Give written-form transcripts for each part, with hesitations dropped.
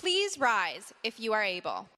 Please rise if you are able.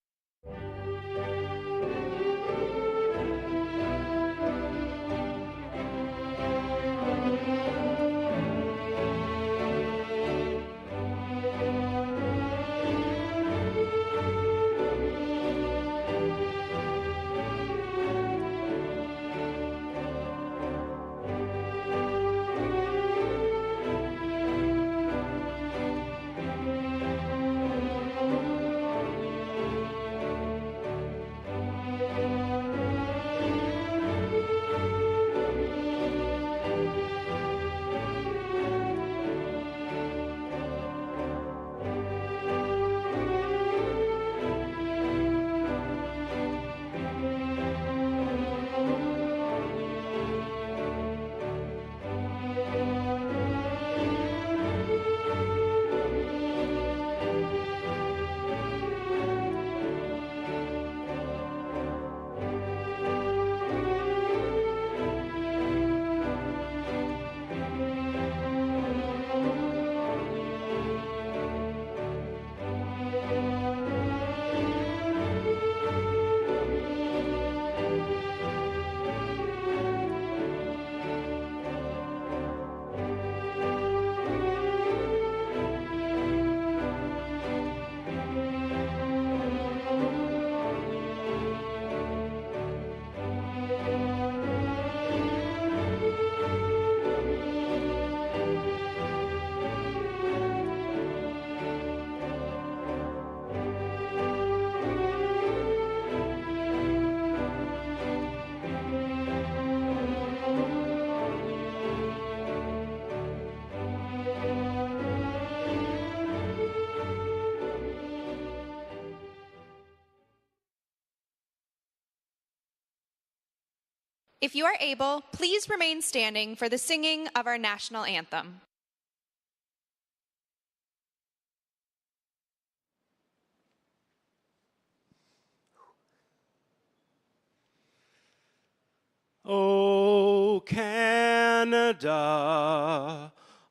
If you are able, please remain standing for the singing of our national anthem. O Canada,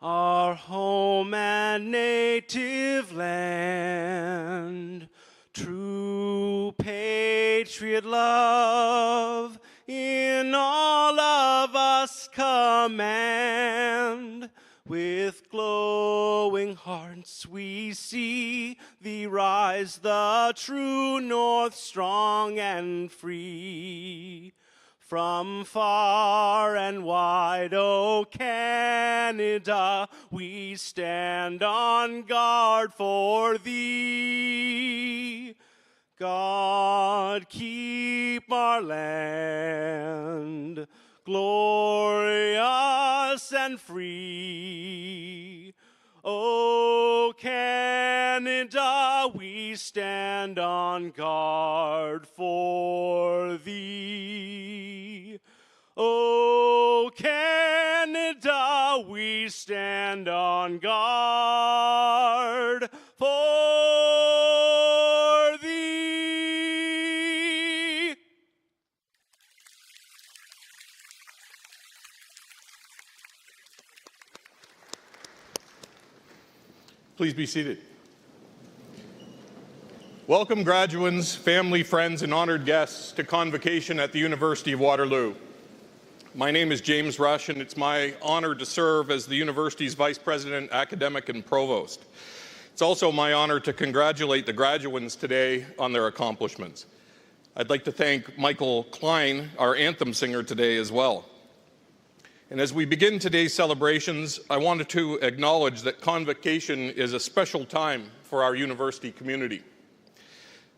our home and native land, true patriot love in all of us command. With glowing hearts we see thee rise, the true north, strong and free. From far and wide, O Canada, we stand on guard for thee. God, keep our land glorious and free. O Canada, we stand on guard for thee. O Canada, we stand on guard for thee. Please be seated. Welcome, graduates, family, friends, and honored guests to Convocation at the University of Waterloo. My name is James Rush, and it's my honor to serve as the university's Vice President, Academic, and Provost. It's also my honor to congratulate the graduates today on their accomplishments. I'd like to thank Michael Klein, our anthem singer, today as well. And as we begin today's celebrations, I wanted to acknowledge that Convocation is a special time for our university community.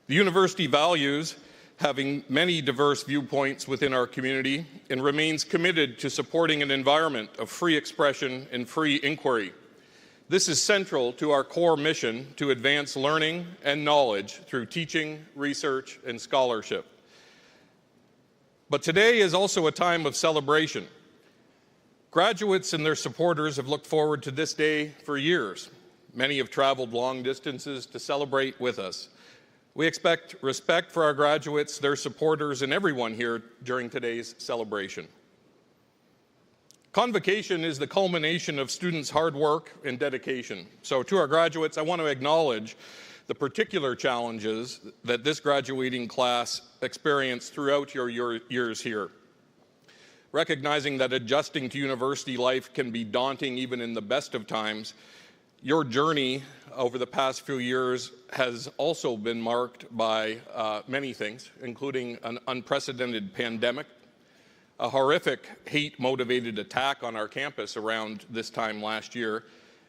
The university values having many diverse viewpoints within our community and remains committed to supporting an environment of free expression and free inquiry. This is central to our core mission to advance learning and knowledge through teaching, research, and scholarship. But today is also a time of celebration. Graduates and their supporters have looked forward to this day for years. Many have traveled long distances to celebrate with us. We expect respect for our graduates, their supporters, and everyone here during today's celebration. Convocation is the culmination of students' hard work and dedication. So to our graduates, I want to acknowledge the particular challenges that this graduating class experienced throughout your years here. Recognizing that adjusting to university life can be daunting even in the best of times, your journey over the past few years has also been marked by many things, including an unprecedented pandemic, a horrific hate-motivated attack on our campus around this time last year,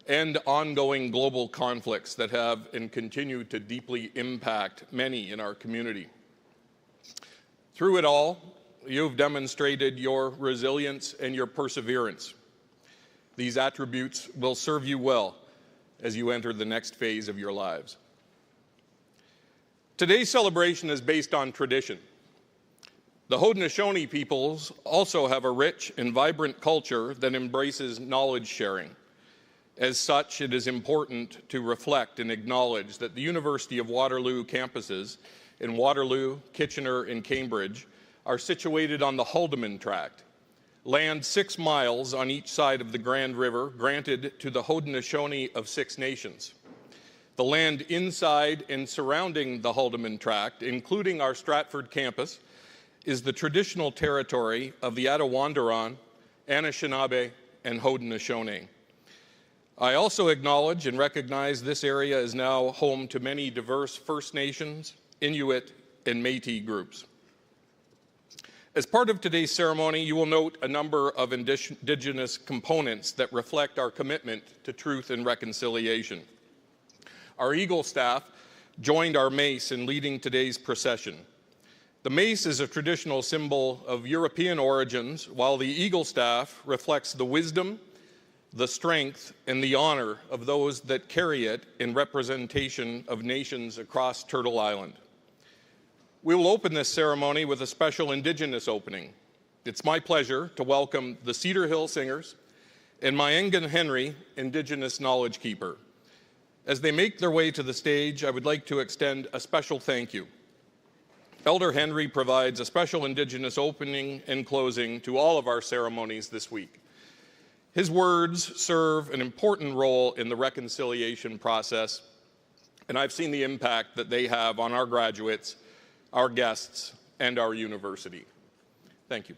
and ongoing global conflicts that have and continue to deeply impact many in our community. Through it all, you've demonstrated your resilience and your perseverance. These attributes will serve you well as you enter the next phase of your lives. Today's celebration is based on tradition. The Haudenosaunee peoples also have a rich and vibrant culture that embraces knowledge sharing. As such, it is important to reflect and acknowledge that the University of Waterloo campuses in Waterloo, Kitchener, and Cambridge are situated on the Haldimand Tract, land 6 miles on each side of the Grand River granted to the Haudenosaunee of 6 nations. The land inside and surrounding the Haldimand Tract, including our Stratford campus, is the traditional territory of the Attawandaron, Anishinaabe, and Haudenosaunee. I also acknowledge and recognize this area is now home to many diverse First Nations, Inuit, and Métis groups. As part of today's ceremony, you will note a number of Indigenous components that reflect our commitment to truth and reconciliation. Our Eagle staff joined our mace in leading today's procession. The mace is a traditional symbol of European origins, while the Eagle staff reflects the wisdom, the strength, and the honor of those that carry it in representation of nations across Turtle Island. We will open this ceremony with a special Indigenous opening. It's my pleasure to welcome the Cedar Hill Singers and Mayengan Henry, Indigenous Knowledge Keeper. As they make their way to the stage, I would like to extend a special thank you. Elder Henry provides a special Indigenous opening and closing to all of our ceremonies this week. His words serve an important role in the reconciliation process, and I've seen the impact that they have on our graduates, our guests, and our university. Thank you.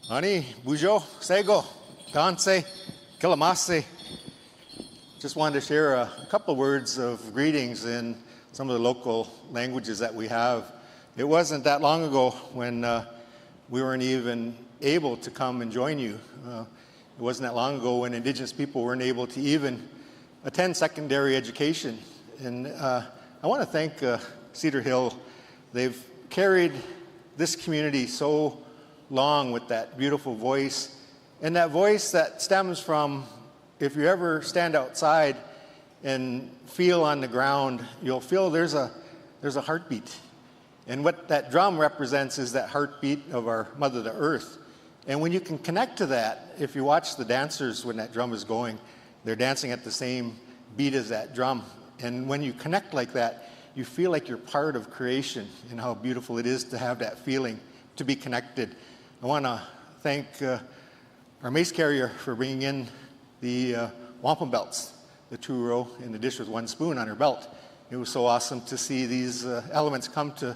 Ani, Bujo, Sego, Danse, Kilamase. Just wanted to share a couple of words of greetings in some of the local languages that we have. It wasn't that long ago when we weren't even able to come and join you. It wasn't that long ago when Indigenous people weren't able to even attend secondary education. And I want to thank Cedar Hill. They've carried this community so long with that beautiful voice, and that voice that stems from, if you ever stand outside and feel on the ground, you'll feel there's a heartbeat. And what that drum represents is that heartbeat of our Mother the Earth. And when you can connect to that, if you watch the dancers when that drum is going, they're dancing at the same beat as that drum. And when you connect like that, you feel like you're part of creation and how beautiful it is to have that feeling, to be connected. I want to thank our mace carrier for bringing in the wampum belts, the 2-row and the dish with 1 spoon on her belt. It was so awesome to see these elements come to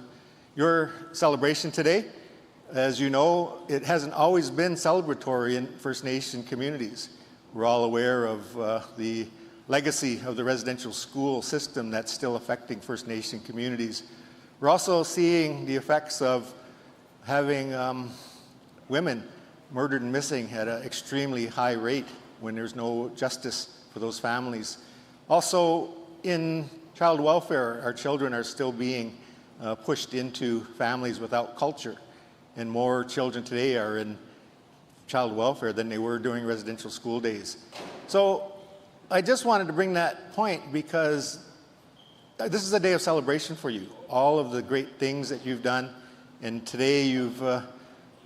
your celebration today. As you know, it hasn't always been celebratory in First Nation communities. We're all aware of the legacy of the residential school system that's still affecting First Nation communities. We're also seeing the effects of having women murdered and missing at an extremely high rate when there's no justice for those families. Also, in child welfare, our children are still being pushed into families without culture, and more children today are in child welfare than they were during residential school days. So I just wanted to bring that point because this is a day of celebration for you. All of the great things that you've done, and today you've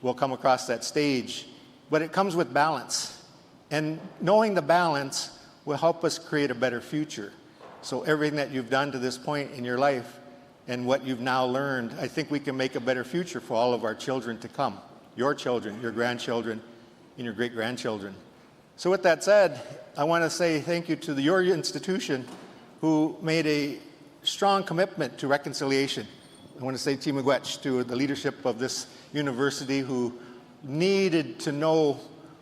will come across that stage, but it comes with balance. And knowing the balance will help us create a better future. So everything that you've done to this point in your life and what you've now learned, I think we can make a better future for all of our children to come. Your children, your grandchildren, and your great-grandchildren. So with that said, I want to say thank you to your institution who made a strong commitment to reconciliation. I want to say Timagwetch to the leadership of this university who needed to know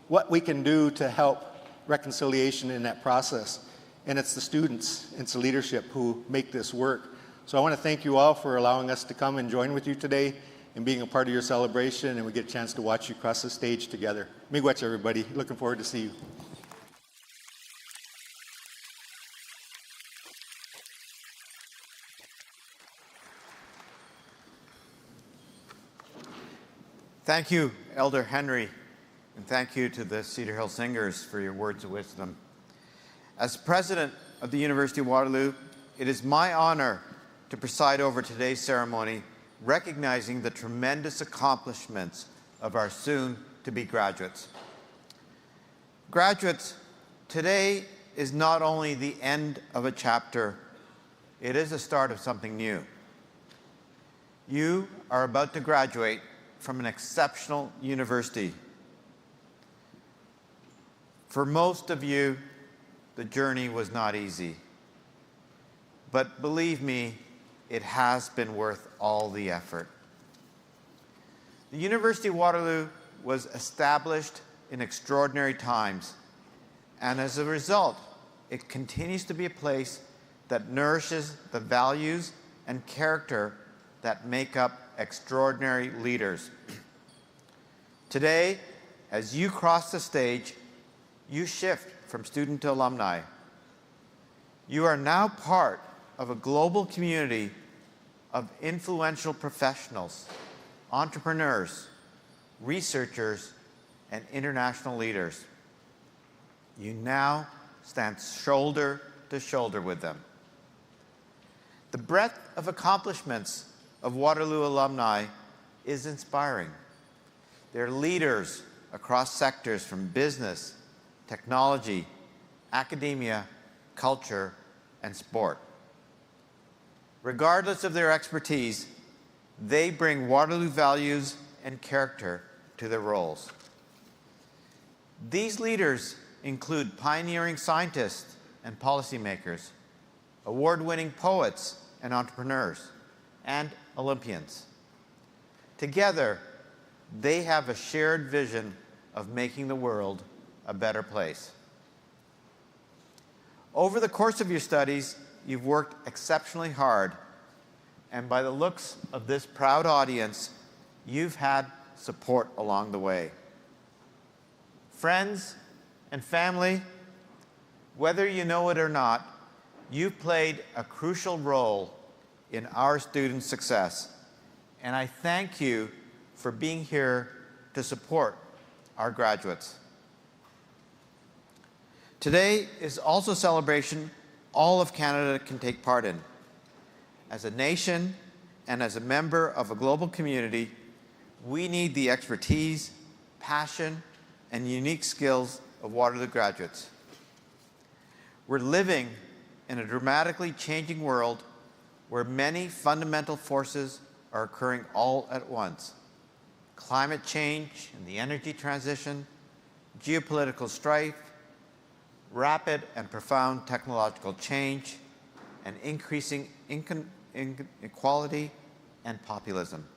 what we can do to help reconciliation in that process. And it's the students, it's the leadership who make this work. So I want to thank you all for allowing us to come and join with you today and being a part of your celebration, and we get a chance to watch you cross the stage together. Miigwech, everybody. Looking forward to see you. Thank you, Elder Henry, and thank you to the Cedar Hill Singers for your words of wisdom. As president of the University of Waterloo, it is my honor to preside over today's ceremony, recognizing the tremendous accomplishments of our soon-to-be graduates. Graduates, today is not only the end of a chapter, it is the start of something new. You are about to graduate from an exceptional university. For most of you, the journey was not easy. But believe me, it has been worth all the effort. The University of Waterloo was established in extraordinary times, and as a result, it continues to be a place that nourishes the values and character that make up extraordinary leaders. Today, as you cross the stage, you shift from student to alumni. You are now part of a global community of influential professionals, entrepreneurs, researchers, and international leaders. You now stand shoulder to shoulder with them. The breadth of accomplishments of Waterloo alumni is inspiring. They're leaders across sectors from business, technology, academia, culture, and sport. Regardless of their expertise, they bring Waterloo values and character to their roles. These leaders include pioneering scientists and policymakers, award-winning poets and entrepreneurs, and Olympians. Together, They have a shared vision of making the world a better place. Over the course of your studies, you've worked exceptionally hard, and by the looks of this proud audience, you've had support along the way. Friends and family, whether you know it or not, you've played a crucial role in our students' success, and I thank you for being here to support our graduates. Today is also a celebration all of Canada can take part in. As a nation and as a member of a global community, we need the expertise, passion, and unique skills of Waterloo graduates. We're living in a dramatically changing world where many fundamental forces are occurring all at once. Climate change and the energy transition, geopolitical strife, rapid and profound technological change, and increasing inequality and populism.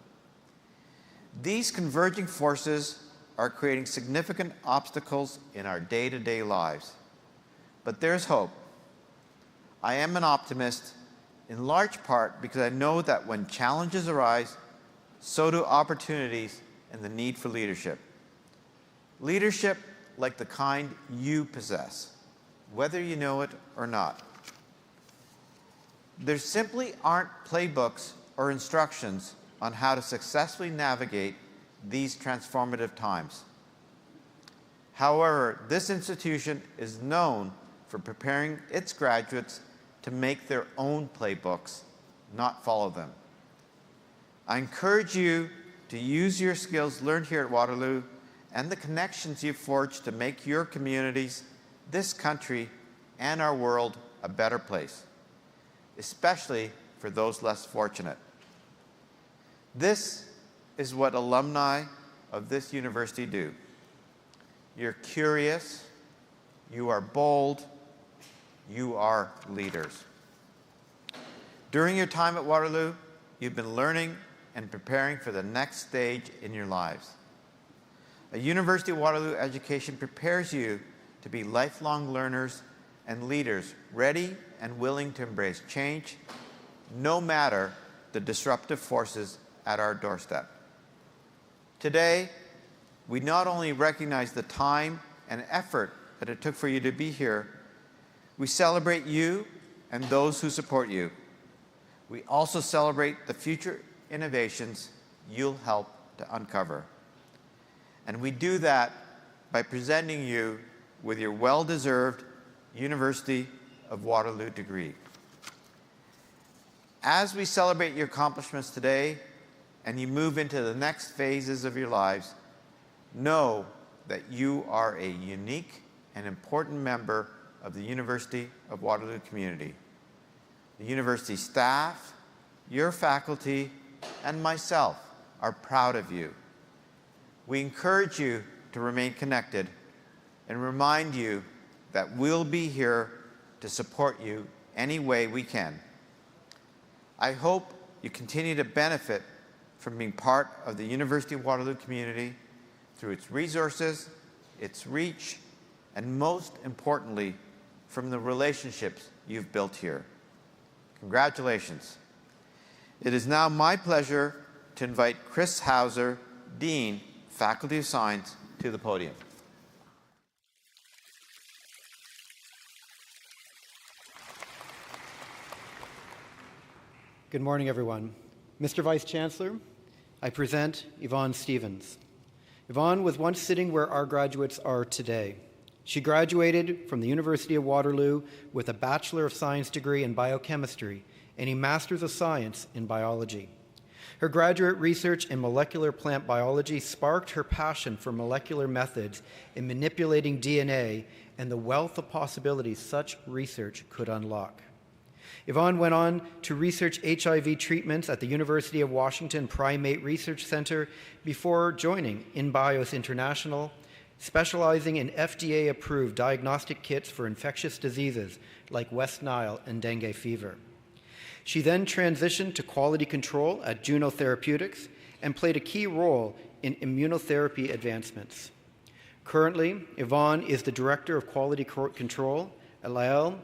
These converging forces are creating significant obstacles in our day-to-day lives. But there's hope. I am an optimist, in large part because I know that when challenges arise, so do opportunities and the need for leadership. Leadership like the kind you possess, whether you know it or not. There simply aren't playbooks or instructions on how to successfully navigate these transformative times. However, this institution is known for preparing its graduates to make their own playbooks, not follow them. I encourage you to use your skills learned here at Waterloo and the connections you've forged to make your communities, this country, and our world a better place, especially for those less fortunate. This is what alumni of this university do. You're curious, you are bold, you are leaders. During your time at Waterloo, you've been learning and preparing for the next stage in your lives. A University of Waterloo education prepares you to be lifelong learners and leaders, ready and willing to embrace change, no matter the disruptive forces at our doorstep. Today, we not only recognize the time and effort that it took for you to be here, we celebrate you and those who support you. We also celebrate the future innovations you'll help to uncover. And we do that by presenting you with your well-deserved University of Waterloo degree. As we celebrate your accomplishments today and you move into the next phases of your lives, know that you are a unique and important member of the University of Waterloo community. The university staff, your faculty, and myself are proud of you. We encourage you to remain connected and remind you that we'll be here to support you any way we can. I hope you continue to benefit from being part of the University of Waterloo community through its resources, its reach, and most importantly, from the relationships you've built here. Congratulations. It is now my pleasure to invite Chris Hauser, Dean, Faculty of Science, to the podium. Good morning, everyone. Mr. Vice Chancellor, I present Yvonne Stevens. Yvonne was once sitting where our graduates are today. She graduated from the University of Waterloo with a Bachelor of Science degree in biochemistry and a Master's of Science in biology. Her graduate research in molecular plant biology sparked her passion for molecular methods in manipulating DNA and the wealth of possibilities such research could unlock. Yvonne went on to research HIV treatments at the University of Washington Primate Research Center before joining InBios International, specializing in FDA-approved diagnostic kits for infectious diseases like West Nile and dengue fever. She then transitioned to quality control at Juno Therapeutics and played a key role in immunotherapy advancements. Currently, Yvonne is the Director of Quality Control at Lyell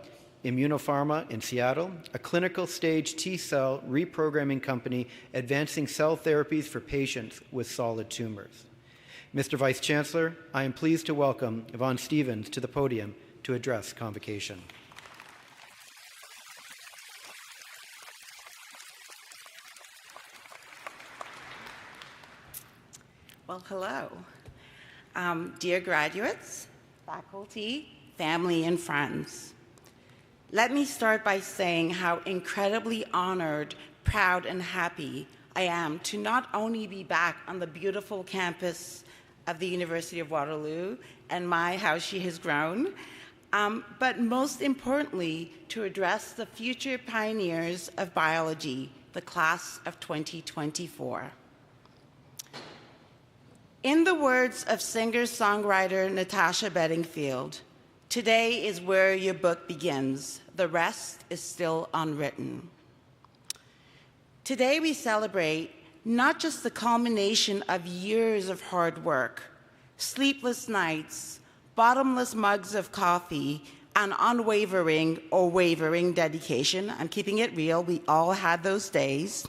Immunopharma in Seattle, a clinical stage T-cell reprogramming company advancing cell therapies for patients with solid tumors. Mr. Vice Chancellor, I am pleased to welcome Yvonne Stevens to the podium to address Convocation. Well, hello. Dear graduates, faculty, family, and friends. Let me start by saying how incredibly honored, proud, and happy I am to not only be back on the beautiful campus of the University of Waterloo and my how she has grown, but most importantly, to address the future pioneers of biology, the class of 2024. In the words of singer-songwriter Natasha Bedingfield, today is where your book begins. The rest is still unwritten. Today we celebrate not just the culmination of years of hard work, sleepless nights, bottomless mugs of coffee, and unwavering or wavering dedication. I'm keeping it real. We all had those days.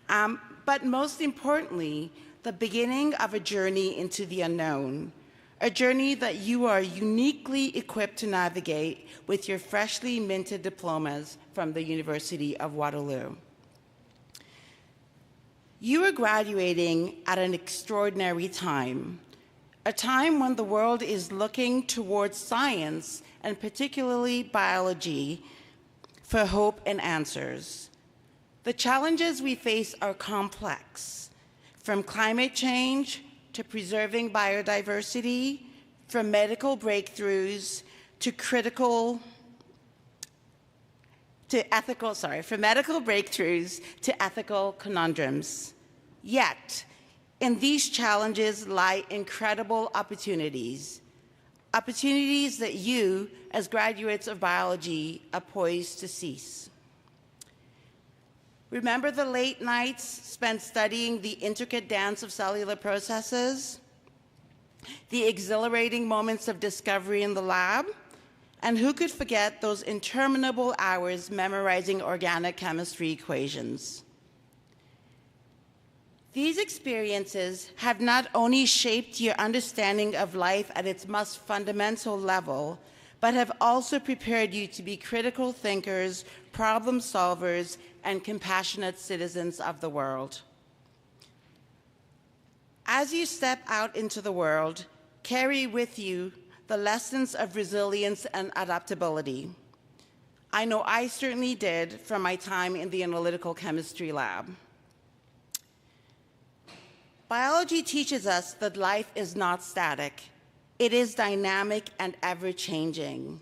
But most importantly, the beginning of a journey into the unknown, a journey that you are uniquely equipped to navigate with your freshly minted diplomas from the University of Waterloo. You are graduating at an extraordinary time, a time when the world is looking towards science, and particularly biology, for hope and answers. The challenges we face are complex, from climate change to preserving biodiversity, from medical breakthroughs to ethical conundrums. Yet, in these challenges lie incredible opportunities that you, as graduates of biology, are poised to seize. Remember the late nights spent studying the intricate dance of cellular processes? The exhilarating moments of discovery in the lab? And who could forget those interminable hours memorizing organic chemistry equations? These experiences have not only shaped your understanding of life at its most fundamental level, but have also prepared you to be critical thinkers, problem solvers, and compassionate citizens of the world. As you step out into the world, carry with you the lessons of resilience and adaptability. I know I certainly did from my time in the analytical chemistry lab. Biology teaches us that life is not static. It is dynamic and ever-changing.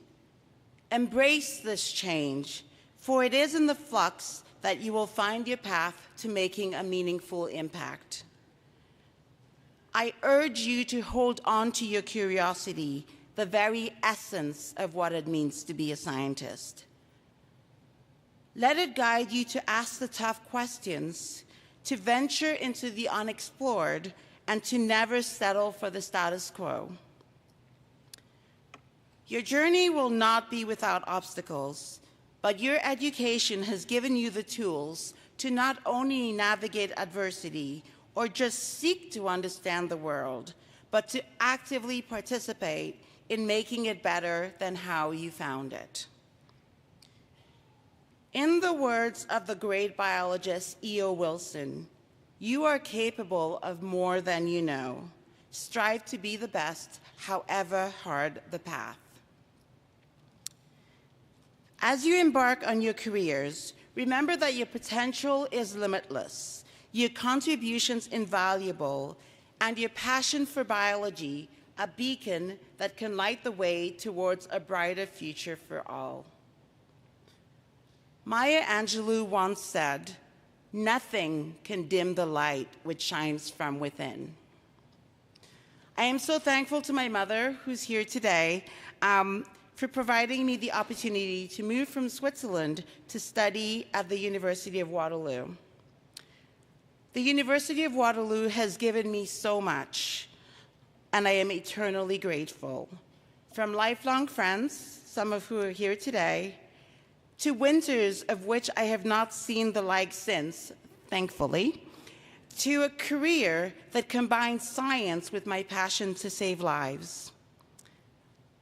Embrace this change, for it is in the flux that you will find your path to making a meaningful impact. I urge you to hold on to your curiosity, the very essence of what it means to be a scientist. Let it guide you to ask the tough questions, to venture into the unexplored, and to never settle for the status quo. Your journey will not be without obstacles, but your education has given you the tools to not only navigate adversity or just seek to understand the world, but to actively participate in making it better than how you found it. In the words of the great biologist E.O. Wilson, you are capable of more than you know. Strive to be the best, however hard the path. As you embark on your careers, remember that your potential is limitless, your contributions invaluable, and your passion for biology a beacon that can light the way towards a brighter future for all. Maya Angelou once said, "Nothing can dim the light which shines from within." I am so thankful to my mother, who's here today, for providing me the opportunity to move from Switzerland to study at the University of Waterloo. The University of Waterloo has given me so much, and I am eternally grateful. From lifelong friends, some of who are here today, to winters of which I have not seen the like since, thankfully, to a career that combines science with my passion to save lives.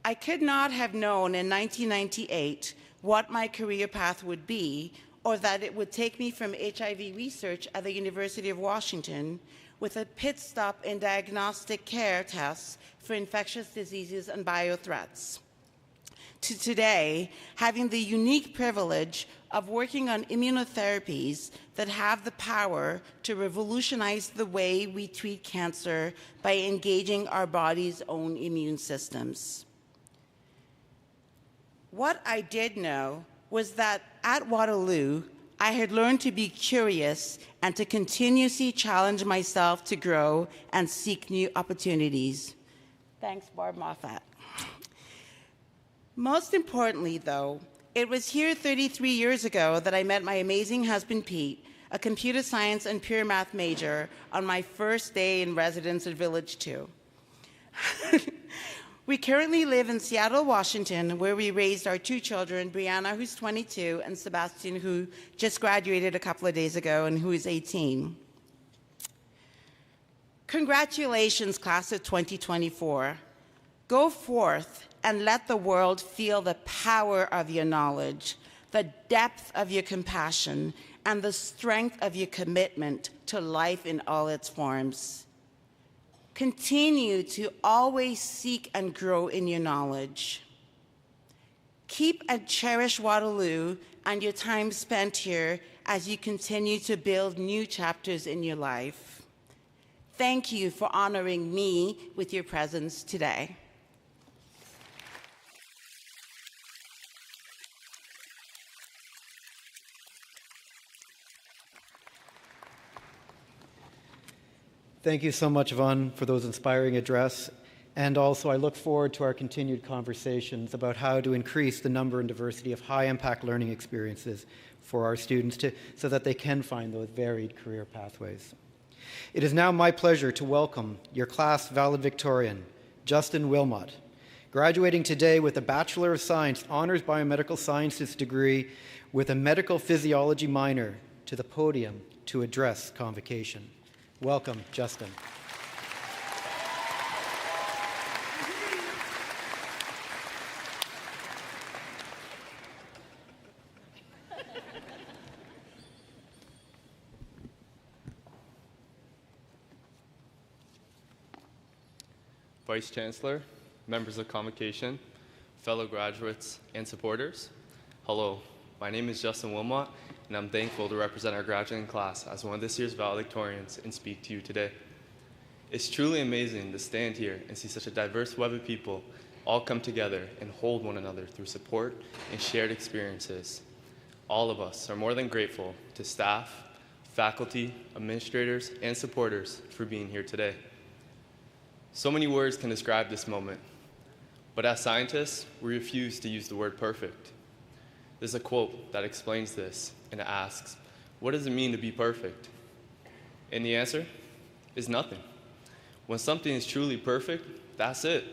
I could not have known in 1998 what my career path would be, or that it would take me from HIV research at the University of Washington with a pit stop in diagnostic care tests for infectious diseases and biothreats, to today having the unique privilege of working on immunotherapies that have the power to revolutionize the way we treat cancer by engaging our body's own immune systems. What I did know was that at Waterloo, I had learned to be curious and to continuously challenge myself to grow and seek new opportunities. Thanks, Barb Moffat. Most importantly, though, it was here 33 years ago that I met my amazing husband, Pete, a computer science and pure math major, on my first day in residence at Village 2. We currently live in Seattle, Washington, where we raised our two children, Brianna, who's 22, and Sebastian, who just graduated a couple of days ago and who is 18. Congratulations, class of 2024. Go forth and let the world feel the power of your knowledge, the depth of your compassion, and the strength of your commitment to life in all its forms. Continue to always seek and grow in your knowledge. Keep and cherish Waterloo and your time spent here as you continue to build new chapters in your life. Thank you for honoring me with your presence today. Thank you so much, Yvonne, for those inspiring address. And also, I look forward to our continued conversations about how to increase the number and diversity of high-impact learning experiences for our students so that they can find those varied career pathways. It is now my pleasure to welcome your class valedictorian, Justin Wilmot, graduating today with a Bachelor of Science Honors Biomedical Sciences degree with a medical physiology minor, to the podium to address Convocation. Welcome, Justin. Vice Chancellor, members of Convocation, fellow graduates, and supporters, hello. My name is Justin Wilmot, and I'm thankful to represent our graduating class as one of this year's valedictorians and speak to you today. It's truly amazing to stand here and see such a diverse web of people all come together and hold one another through support and shared experiences. All of us are more than grateful to staff, faculty, administrators, and supporters for being here today. So many words can describe this moment, but as scientists, we refuse to use the word perfect. There's a quote that explains this, and it asks, what does it mean to be perfect? And the answer is nothing. When something is truly perfect, that's it.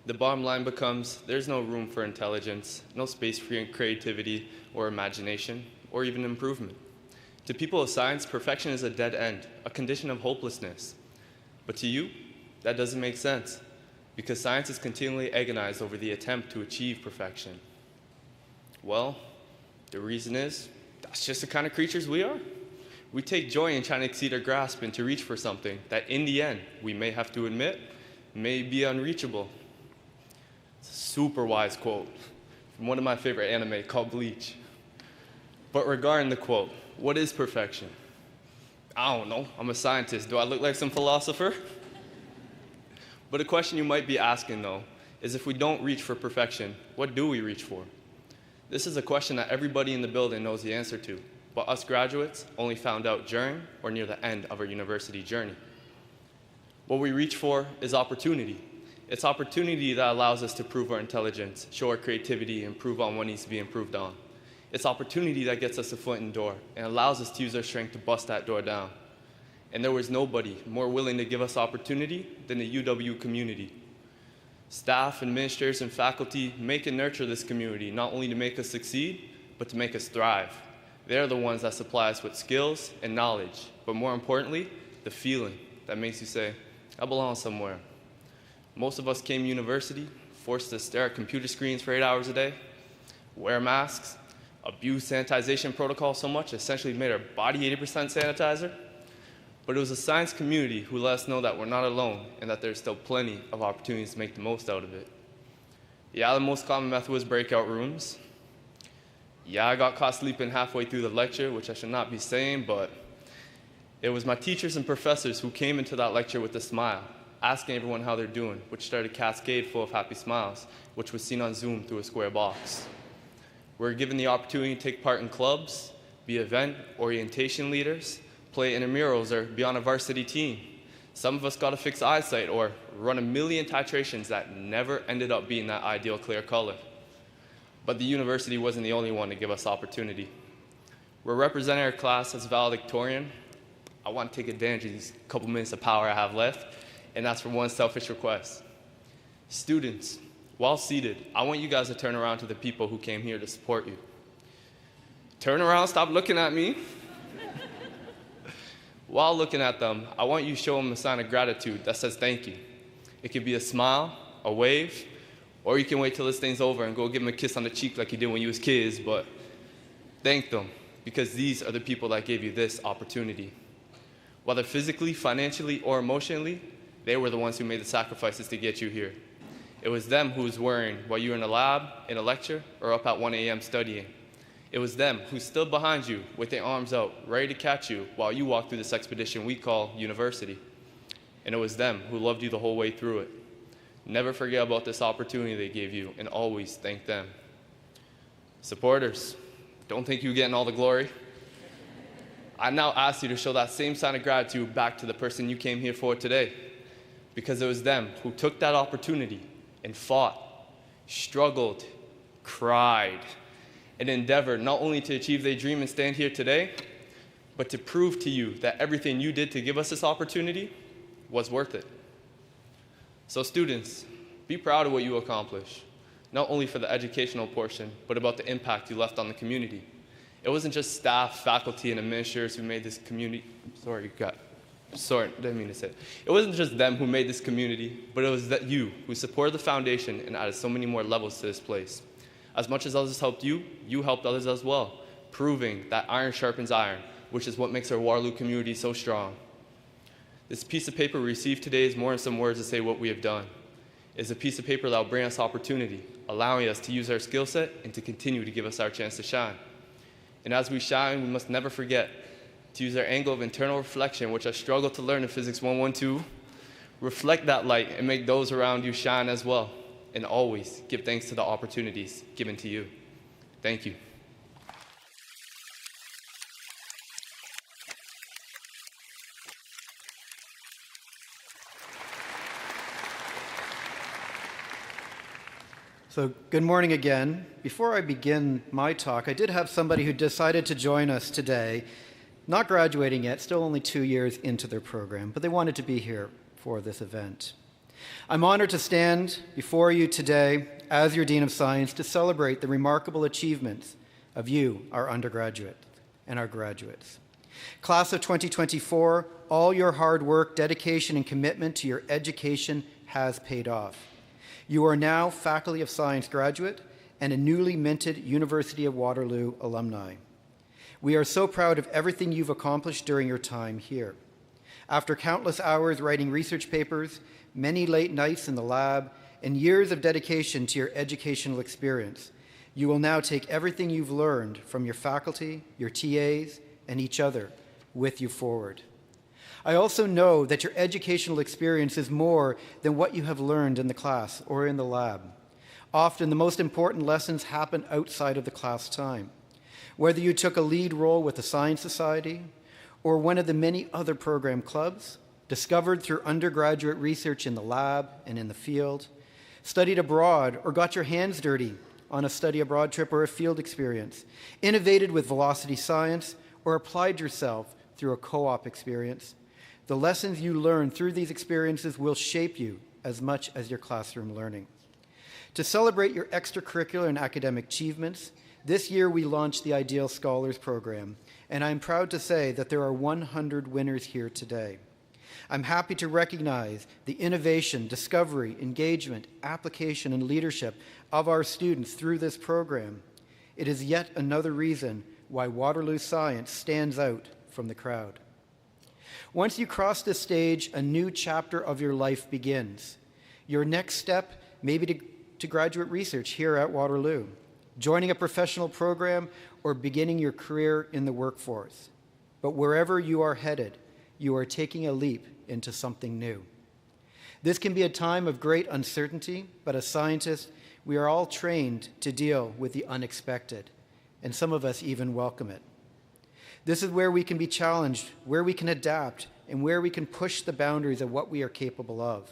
The bottom line becomes there's no room for intelligence, no space for creativity or imagination, or even improvement. To people of science, perfection is a dead end, a condition of hopelessness. But to you, that doesn't make sense, because science is continually agonized over the attempt to achieve perfection. Well, the reason is, that's just the kind of creatures we are. We take joy in trying to exceed our grasp and to reach for something that in the end, we may have to admit, may be unreachable. It's a super wise quote from one of my favorite anime called Bleach. But regarding the quote, what is perfection? I don't know, I'm a scientist. Do I look like some philosopher? But a question you might be asking though, is if we don't reach for perfection, what do we reach for? This is a question that everybody in the building knows the answer to, but us graduates only found out during or near the end of our university journey. What we reach for is opportunity. It's opportunity that allows us to prove our intelligence, show our creativity, and improve on what needs to be improved on. It's opportunity that gets us a foot in the door and allows us to use our strength to bust that door down. and there was nobody more willing to give us opportunity than the UW community. Staff, administrators, and faculty make and nurture this community, not only to make us succeed, but to make us thrive. They're the ones that supply us with skills and knowledge, but more importantly, the feeling that makes you say, I belong somewhere. Most of us came to university, forced to stare at computer screens for 8 hours a day, wear masks, abuse sanitization protocol so much, essentially made our body 80% sanitizer. But it was the science community who let us know that we're not alone and that there's still plenty of opportunities to make the most out of it. Yeah, the most common method was breakout rooms. Yeah, I got caught sleeping halfway through the lecture, which I should not be saying, but it was my teachers and professors who came into that lecture with a smile, asking everyone how they're doing, which started a cascade full of happy smiles, which was seen on Zoom through a square box. We're given the opportunity to take part in clubs, be event orientation leaders, play intramurals, or be on a varsity team. Some of us got to fix eyesight or run a million titrations that never ended up being that ideal clear color. But the university wasn't the only one to give us opportunity. We're representing our class as valedictorian. I want to take advantage of these couple minutes of power I have left, and that's for one selfish request. Students, while seated, I want you guys to turn around to the people who came here to support you. Turn around, stop looking at me. While looking at them, I want you to show them a sign of gratitude that says thank you. It could be a smile, a wave, or you can wait till this thing's over and go give them a kiss on the cheek like you did when you was kids, but thank them, because these are the people that gave you this opportunity. Whether physically, financially, or emotionally, they were the ones who made the sacrifices to get you here. It was them who was worrying while you were in a lab, in a lecture, or up at 1 a.m. studying. It was them who stood behind you with their arms out, ready to catch you while you walked through this expedition we call university. And it was them who loved you the whole way through it. Never forget about this opportunity they gave you, and always thank them. Supporters, don't think you're getting all the glory. I now ask you to show that same sign of gratitude back to the person you came here for today, because it was them who took that opportunity and fought, struggled, cried, and endeavored not only to achieve their dream and stand here today, but to prove to you that everything you did to give us this opportunity was worth it. So students, be proud of what you accomplished, not only for the educational portion, but about the impact you left on the community. It wasn't just staff, faculty, and administrators who made this community, didn't mean to say it. It wasn't just them who made this community, but it was that you who supported the foundation and added so many more levels to this place. As much as others helped you, you helped others as well, proving that iron sharpens iron, which is what makes our Waterloo community so strong. This piece of paper we received today is more than some words to say what we have done. It's a piece of paper that will bring us opportunity, allowing us to use our skill set and to continue to give us our chance to shine. And as we shine, we must never forget to use our angle of internal reflection, which I struggled to learn in Physics 112. Reflect that light and make those around you shine as well. And always give thanks to the opportunities given to you. Thank you. So good morning again. Before I begin my talk, I did have somebody who decided to join us today, not graduating yet, still only 2 years into their program, but they wanted to be here for this event. I'm honored to stand before you today as your Dean of Science to celebrate the remarkable achievements of you, our undergraduates and our graduates. Class of 2024, all your hard work, dedication, and commitment to your education has paid off. You are now Faculty of Science graduate and a newly minted University of Waterloo alumni. We are so proud of everything you've accomplished during your time here. After countless hours writing research papers, many late nights in the lab, and years of dedication to your educational experience, you will now take everything you've learned from your faculty, your TAs, and each other with you forward. I also know that your educational experience is more than what you have learned in the class or in the lab. Often, the most important lessons happen outside of the class time. Whether you took a lead role with the Science Society or one of the many other program clubs, discovered through undergraduate research in the lab and in the field, studied abroad or got your hands dirty on a study abroad trip or a field experience, innovated with Velocity Science, or applied yourself through a co-op experience, The lessons you learn through these experiences will shape you as much as your classroom learning. To celebrate your extracurricular and academic achievements, this year we launched the Ideal Scholars Program, and I'm proud to say that there are 100 winners here today. I'm happy to recognize the innovation, discovery, engagement, application, and leadership of our students through this program. It is yet another reason why Waterloo Science stands out from the crowd. Once you cross this stage, a new chapter of your life begins. Your next step may be to graduate research here at Waterloo, joining a professional program, or beginning your career in the workforce. But wherever you are headed, you are taking a leap into something new. This can be a time of great uncertainty, but as scientists, we are all trained to deal with the unexpected, and some of us even welcome it. This is where we can be challenged, where we can adapt, and where we can push the boundaries of what we are capable of.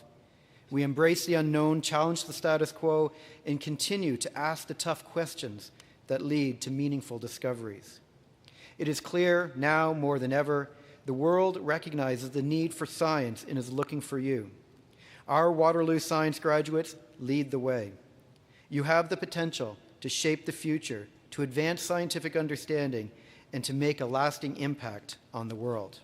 We embrace the unknown, challenge the status quo, and continue to ask the tough questions that lead to meaningful discoveries. It is clear now more than ever, the world recognizes the need for science and is looking for you. Our Waterloo Science graduates lead the way. You have the potential to shape the future, to advance scientific understanding, and to make a lasting impact on the world.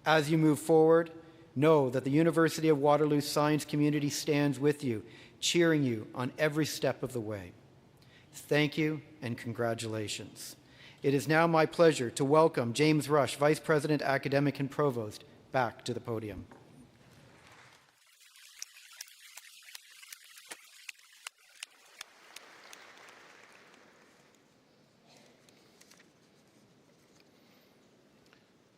As you move forward, know that the University of Waterloo Science community stands with you, cheering you on every step of the way. Thank you and congratulations. It is now my pleasure to welcome James Rush, Vice President, Academic and Provost, back to the podium.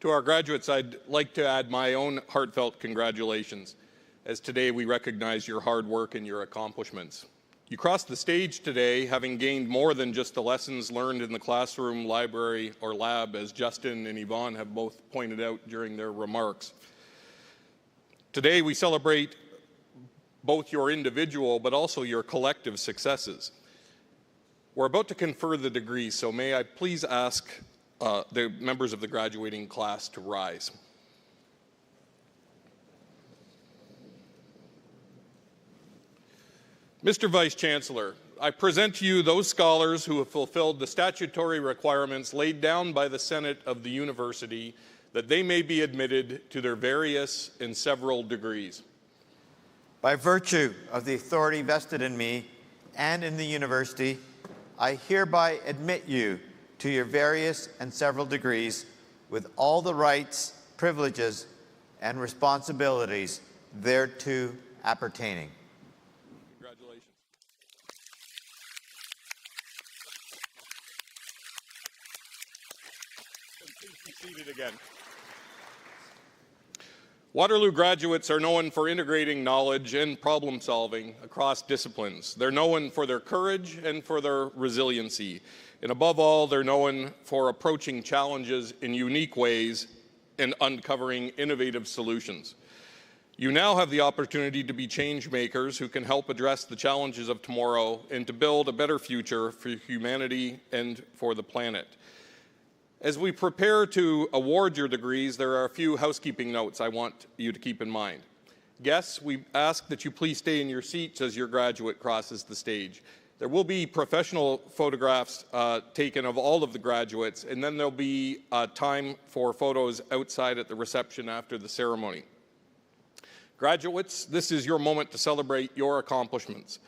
To our graduates, I'd like to add my own heartfelt congratulations, as today we recognize your hard work and your accomplishments. You crossed the stage today having gained more than just the lessons learned in the classroom, library, or lab, as Justin and Yvonne have both pointed out during their remarks. Today we celebrate both your individual but also your collective successes. We're about to confer the degrees, so may I please ask the members of the graduating class to rise. Mr. Vice Chancellor, I present to you those scholars who have fulfilled the statutory requirements laid down by the Senate of the University that they may be admitted to their various and several degrees. By virtue of the authority vested in me and in the university, I hereby admit you to your various and several degrees with all the rights, privileges, and responsibilities thereto appertaining. Congratulations. And please be seated again. Waterloo graduates are known for integrating knowledge and problem solving across disciplines. They're known for their courage and for their resiliency. And above all, they're known for approaching challenges in unique ways and uncovering innovative solutions. You now have the opportunity to be change makers who can help address the challenges of tomorrow and to build a better future for humanity and for the planet. As we prepare to award your degrees, there are a few housekeeping notes I want you to keep in mind. Guests, we ask that you please stay in your seats as your graduate crosses the stage. There will be professional photographs taken of all of the graduates, and then there'll be time for photos outside at the reception after the ceremony. Graduates, this is your moment to celebrate your accomplishments.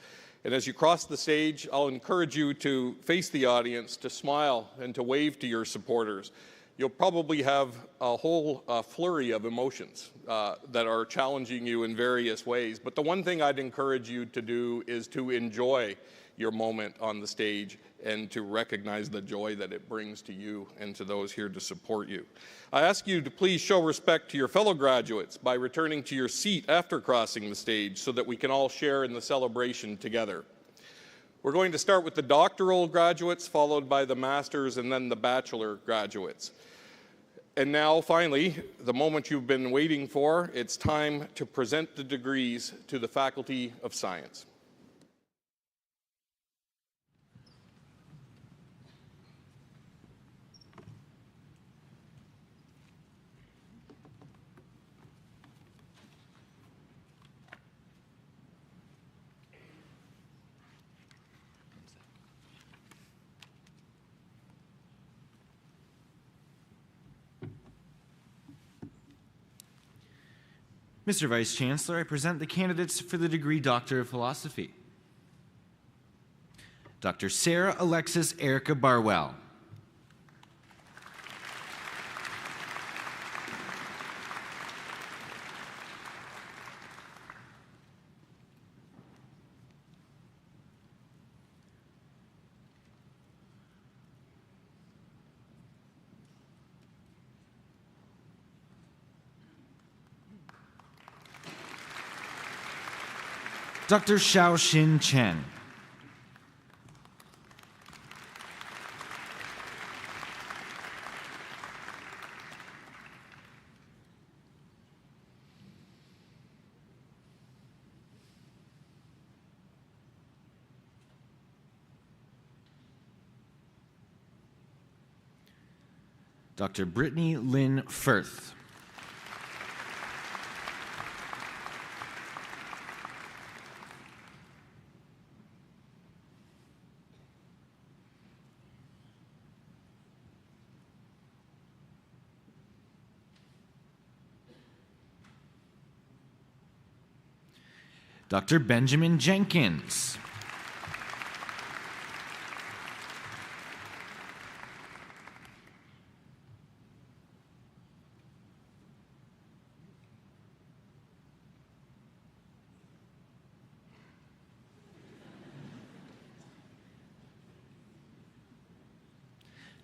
And as you cross the stage, I'll encourage you to face the audience, to smile, and to wave to your supporters. You'll probably have a whole flurry of emotions that are challenging you in various ways. But the one thing I'd encourage you to do is to enjoy your moment on the stage and to recognize the joy that it brings to you and to those here to support you. I ask you to please show respect to your fellow graduates by returning to your seat after crossing the stage so that we can all share in the celebration together. We're going to start with the doctoral graduates, followed by the master's and then the bachelor graduates. And now, finally, the moment you've been waiting for, it's time to present the degrees to the Faculty of Science. Mr. Vice Chancellor, I present the candidates for the degree Doctor of Philosophy. Dr. Sarah Alexis Erica Barwell. Dr. Xiaoxin Chen. Dr. Brittany Lynn Firth. Dr. Benjamin Jenkins.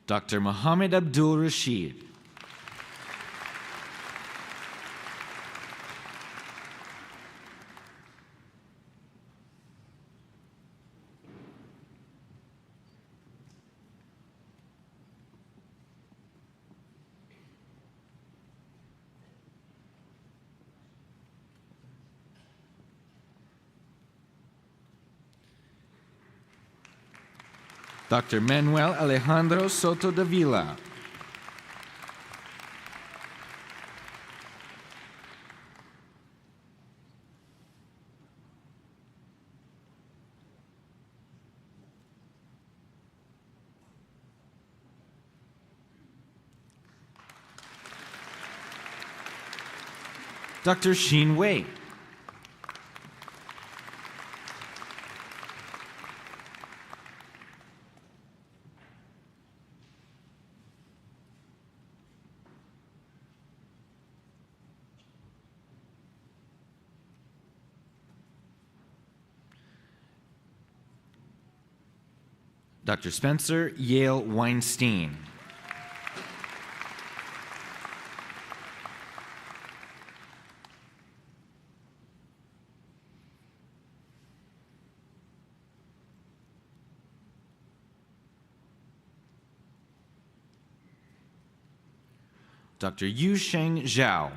Dr. Mohammed Abdul Rashid. Dr. Manuel Alejandro Soto Davila. Dr. Xin Wei. Dr. Spencer Yale Weinstein. Dr. Yusheng Zhao.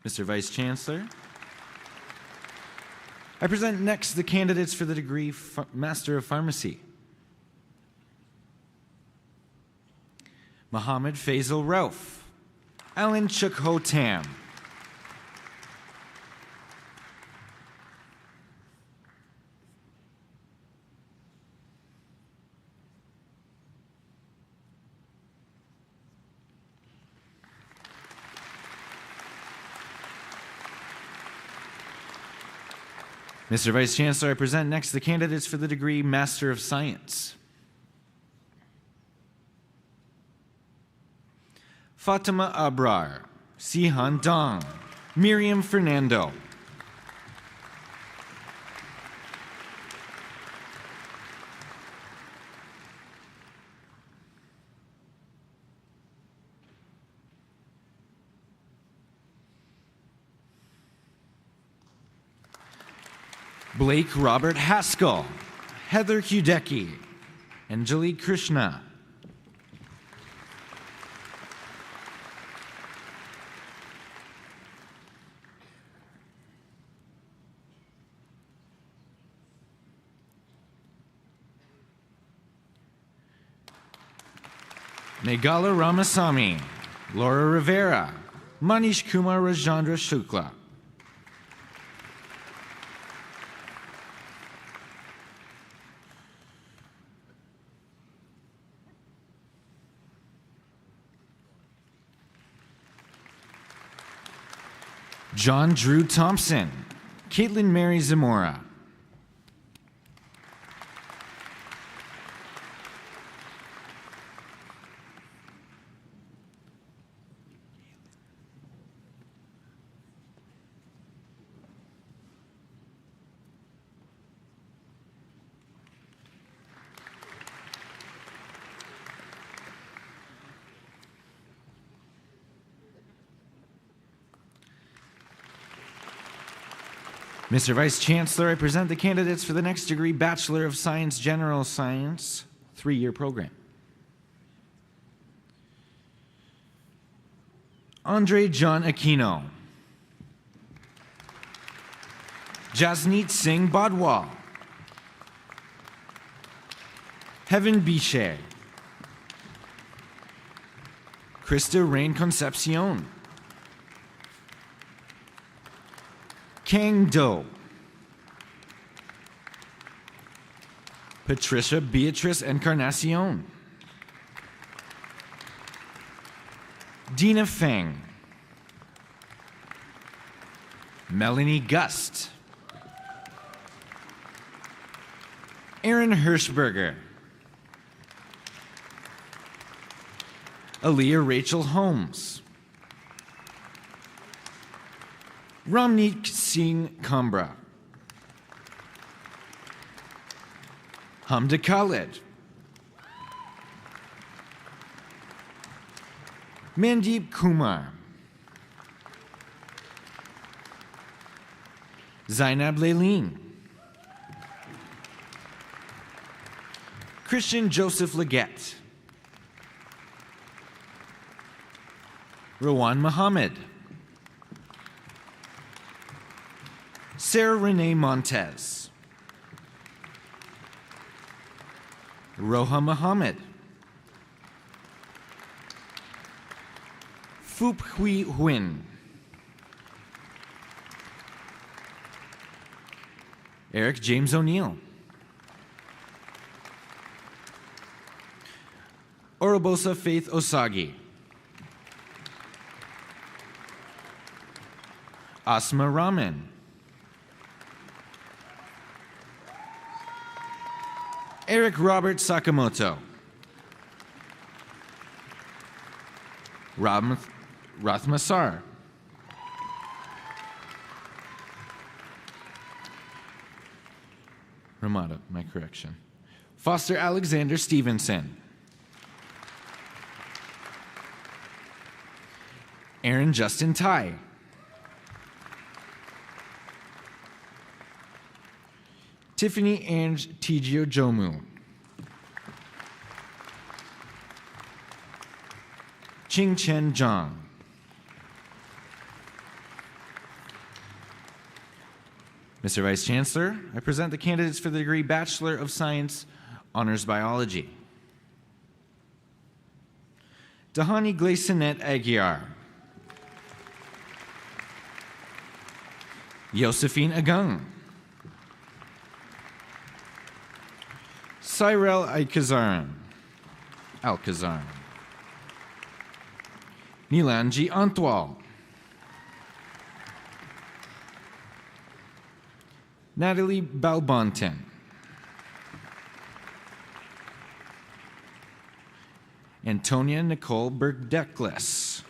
Mr. Vice Chancellor, I present next the candidates for the degree Master of Pharmacy. Mohammed Faisal Rauf, Alan Chuk-Ho Tam, Mr. Vice Chancellor, I present next the candidates for the degree Master of Science. Fatima Abrar, Sihan Dong, Miriam Fernando. Blake Robert Haskell, Heather Hudecki, Angelique Krishna. Meghala Ramasamy, Laura Rivera, Manish Kumar Rajendra Shukla. John Drew Thompson. Caitlin Mary Zamora. Mr. Vice Chancellor, I present the candidates for the next degree Bachelor of Science, General Science, 3-year program. Andre John Aquino. Jasneet Singh Badwal. Heaven Bichet. Krista Rain Concepcion. Kang Do. Patricia Beatrice Encarnacion. Dina Feng. Melanie Gust. Aaron Hirschberger. Aaliyah Rachel Holmes. Ramneet Singh Kambra. Hamda Khalid. Mandeep Kumar. Zainab Leilin. Christian Joseph Leggett. Rowan Muhammad. Sarah Renee Montez. Roha Muhammad. Phup Huy Huynh. Eric James O'Neill. Orobosa Faith Osagi. Asma Raman. Eric Robert Sakamoto. Rathmasar. Ramada, my correction. Foster Alexander Stevenson. Aaron Justin Tai. Tiffany Ange Tigio Jomu. Ching Chen Zhang. Mr. Vice Chancellor, I present the candidates for the degree Bachelor of Science, Honors Biology. Dahani Glacinet Aguiar. Josephine Agung. Cyril Alcazar. Nilanji Antwal. Natalie Balbonten. Antonia Nicole Bergdeklis.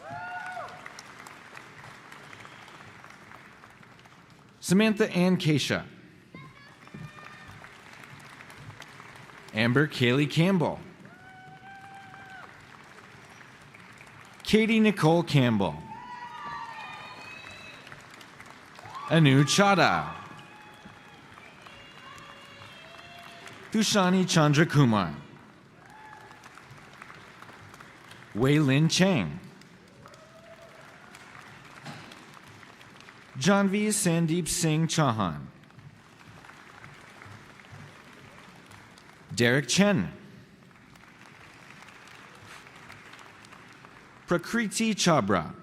Samantha Ann Keisha. Amber Kaylee Campbell. Katie Nicole Campbell. Anu Chada. Tushani Chandra Kumar. Wei Lin Chang. Janvi Sandeep Singh Chauhan. Derek Chen. Prakriti Chabra.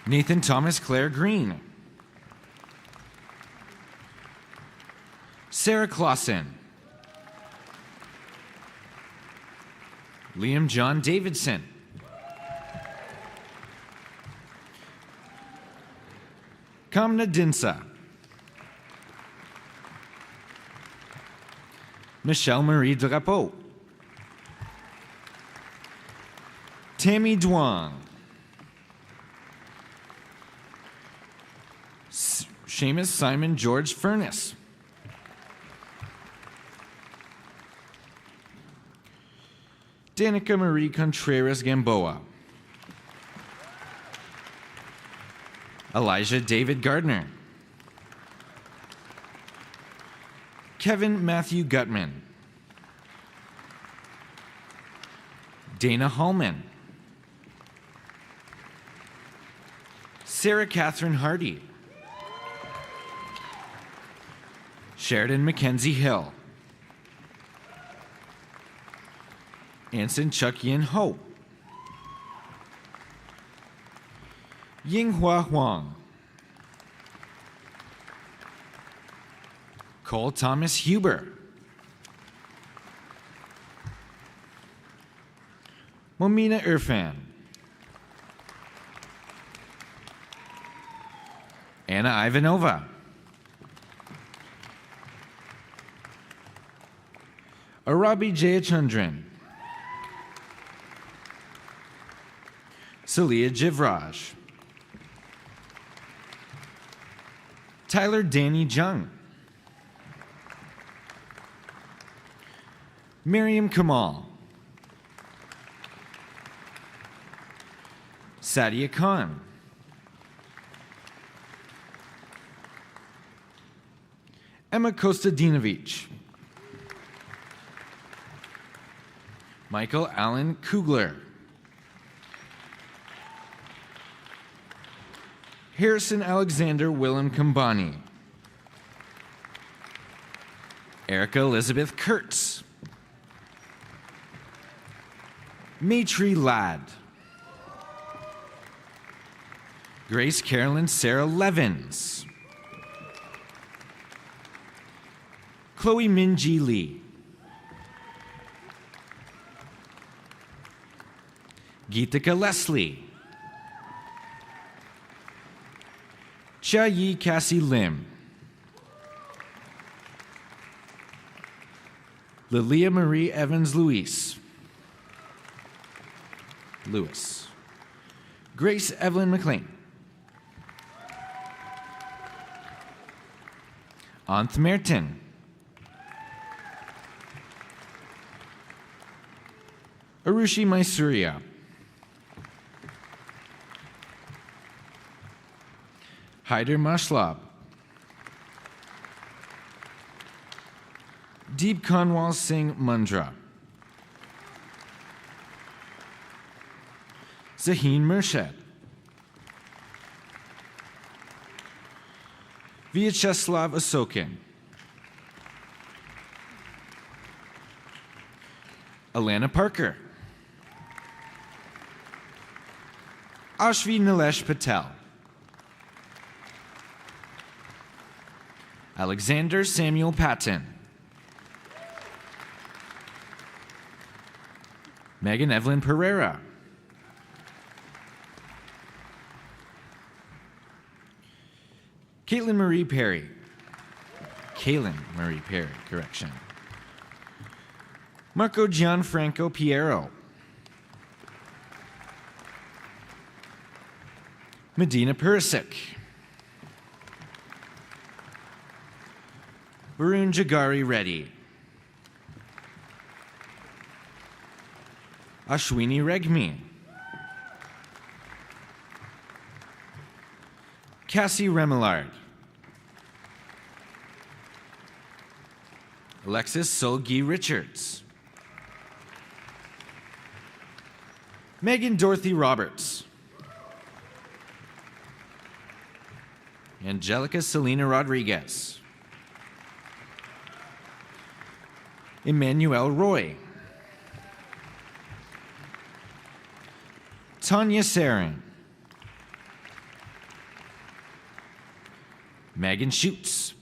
Nathan Thomas Claire Green. Sarah Clausen. Liam John Davidson. Kamna Dinsa. Michelle Marie Drapeau. Tammy Duong. Seamus Simon George Furness. Danica Marie Contreras Gamboa. Elijah David Gardner. Kevin Matthew Gutman. Dana Hallman. Sarah Catherine Hardy. Sheridan Mackenzie Hill. Anson Chuck Yin Ho. Yinghua Huang. Cole Thomas Huber. Momina Irfan. Anna Ivanova. Arabi Jayachandran. Salia Jivraj. Tyler Danny Jung. Miriam Kamal. Sadia Khan. Emma Kostadinovich. Michael Allen Kugler. Harrison Alexander Willem Kambani. Erica Elizabeth Kurtz. Maitri Ladd. Grace Carolyn Sarah Levins. Chloe Minji Lee. Geetika Leslie. Chia Yi Cassie Lim. Lilia Marie Evans Lewis. Grace Evelyn McLean. Anth Merton. Arushi Maisuria. Haider Mashlab. Deep Kanwal Singh Mundra. Zaheen Murshad. Vyacheslav Asokin. Alana Parker. Ashvi Nilesh Patel. Alexander Samuel Patton. Megan Evelyn Pereira. Caitlin Marie Perry. Correction. Marco Gianfranco Piero. Medina Perisic. Varun Jagari Reddy. Ashwini Regmi. Cassie Remillard. Alexis Solgi Richards. Megan Dorothy Roberts. Angelica Selena Rodriguez. Emmanuel Roy. Tanya Sarin. Megan Schutz.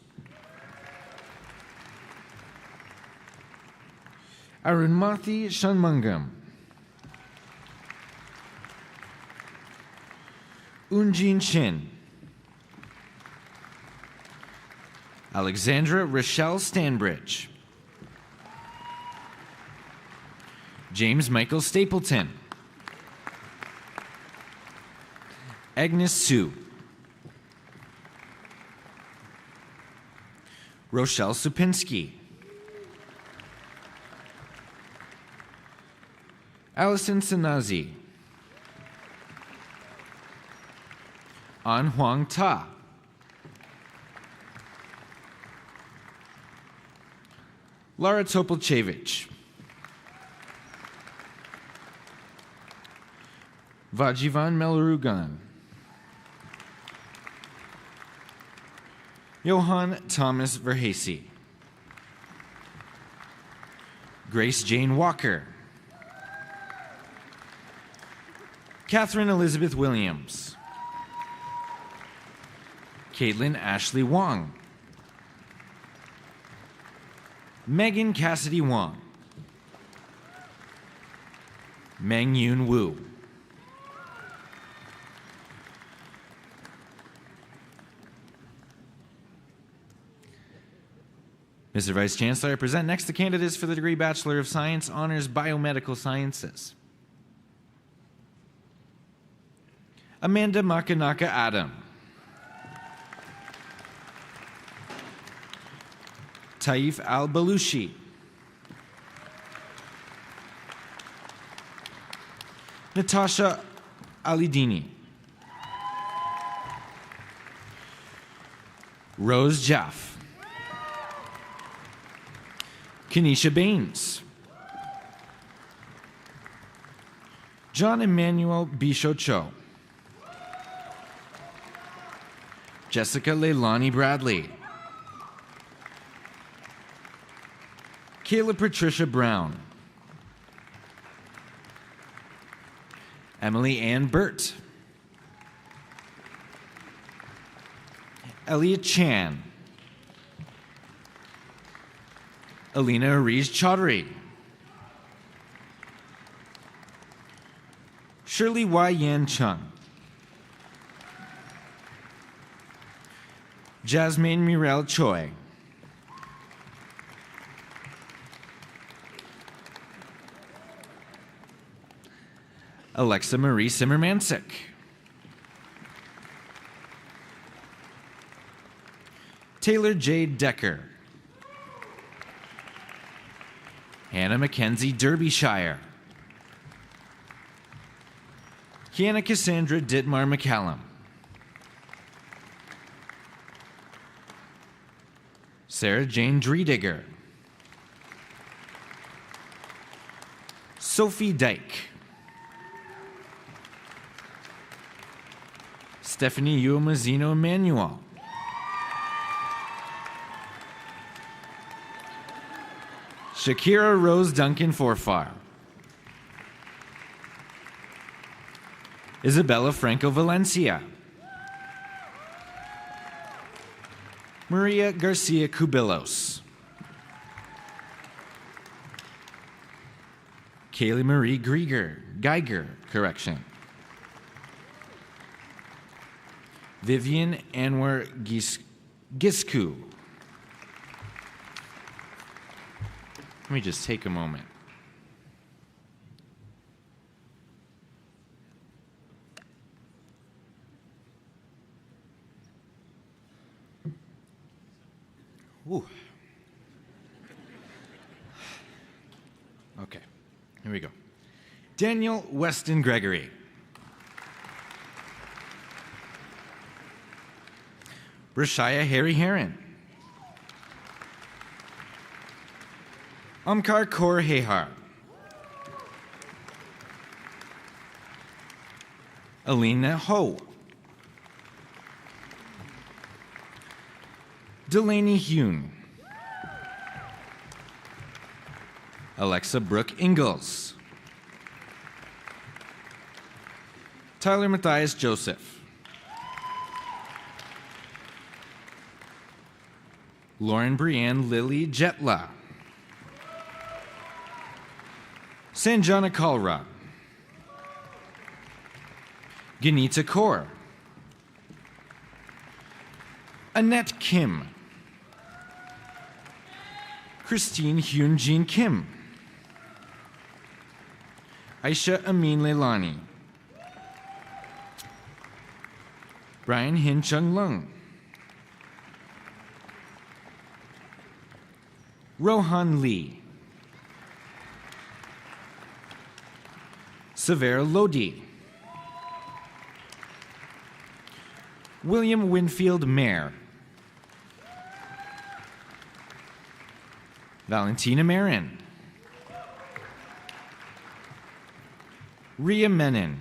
Arunmathi Shanmungam. Unjin Chin. Alexandra Rochelle Stanbridge. James Michael Stapleton. Agnes Sue. Rochelle Supinski. Allison Sanazi. An Huang Ta. Lara Topolchevich. Vajivan Melrugan. Johann Thomas Verhasey. Grace Jane Walker. Catherine Elizabeth Williams. Caitlin Ashley Wong. Megan Cassidy Wong. Meng Yun Wu. Mr. Vice Chancellor, I present next the candidates for the degree Bachelor of Science, Honors Biomedical Sciences. Amanda Makanaka Adam. Taif Al-Balushi. Natasha Alidini. Rose Jaff. Kenesha Baines. John Emmanuel Bisho Cho. Jessica Leilani Bradley. Kayla Patricia Brown. Emily Ann Burt. Elliot Chan. Alina Ariz Chaudhry. Shirley Y. Yan Chung. Jasmine Murel Choi. Alexa Marie Simmermansik. Taylor J. Decker. Hannah Mackenzie Derbyshire. Kiana Cassandra Ditmar McCallum. Sarah Jane Dreedigger. Sophie Dyke. Stephanie Uomazino Emanuel. Shakira Rose Duncan Forfar. Isabella Franco Valencia. Maria Garcia Cubillos. Kaylee Marie Geiger, Vivian Anwar Gisku. Let me just take a moment. Ooh. Okay, here we go. Daniel Weston Gregory. Rashaya Harry Heron. Amkar Kaur Hehar. Alina Ho. Delaney Hune. Alexa Brooke Ingalls. Tyler Matthias Joseph. Lauren Brienne Lily Jetla. Sanjana Kalra. Ganita Kaur. Annette Kim. Christine Hyun Jin Kim. Aisha Amin Leilani. Brian Hin Chung Lung. Rohan Lee. Sever Lodi. William Winfield Mayer. Valentina Marin. Ria Menon.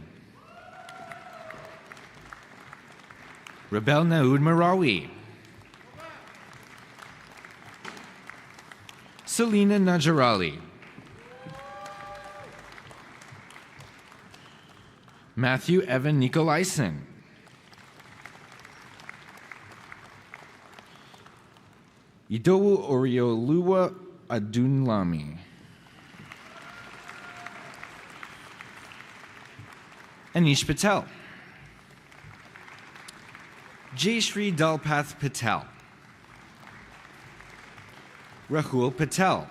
Rebel Naoud Marawi. Selena Najarali. Matthew Evan Nikolaisen. Idowu Orioluwa Adunlami. Anish Patel. Jayashri Dalpath Patel. Rahul Patel.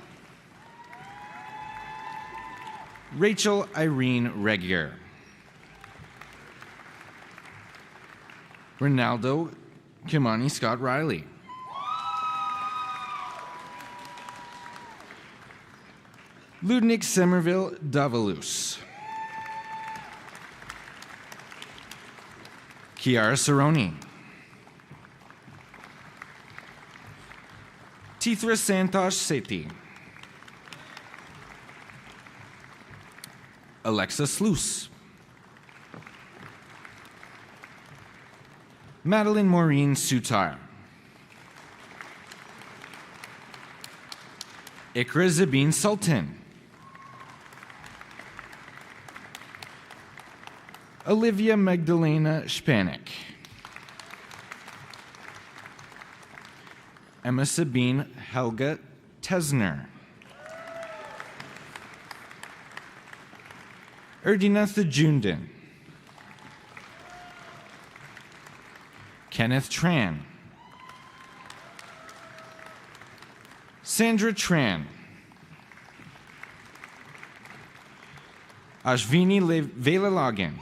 Rachel Irene Regier. Ronaldo Kimani Scott Riley. Ludnik Somerville Davalus. Kiara Cerrone. Tithra Santosh Sethi. Alexa Sluice. Madeline Maureen Sutar. Ikra Zabin Sultan. Olivia Magdalena Spanik. Emma Sabine Helga Tesner. Erdina Thajundan. Kenneth Tran. Sandra Tran. Ashvini Velalagan.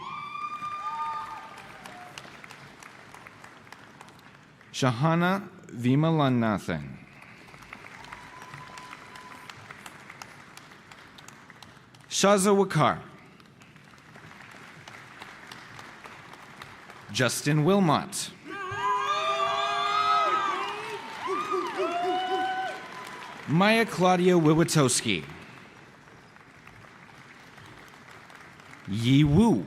Shahana Vimalanathan. Shaza Wakar. Justin Wilmot. Maya Claudia Wiwatowski. Yi Wu.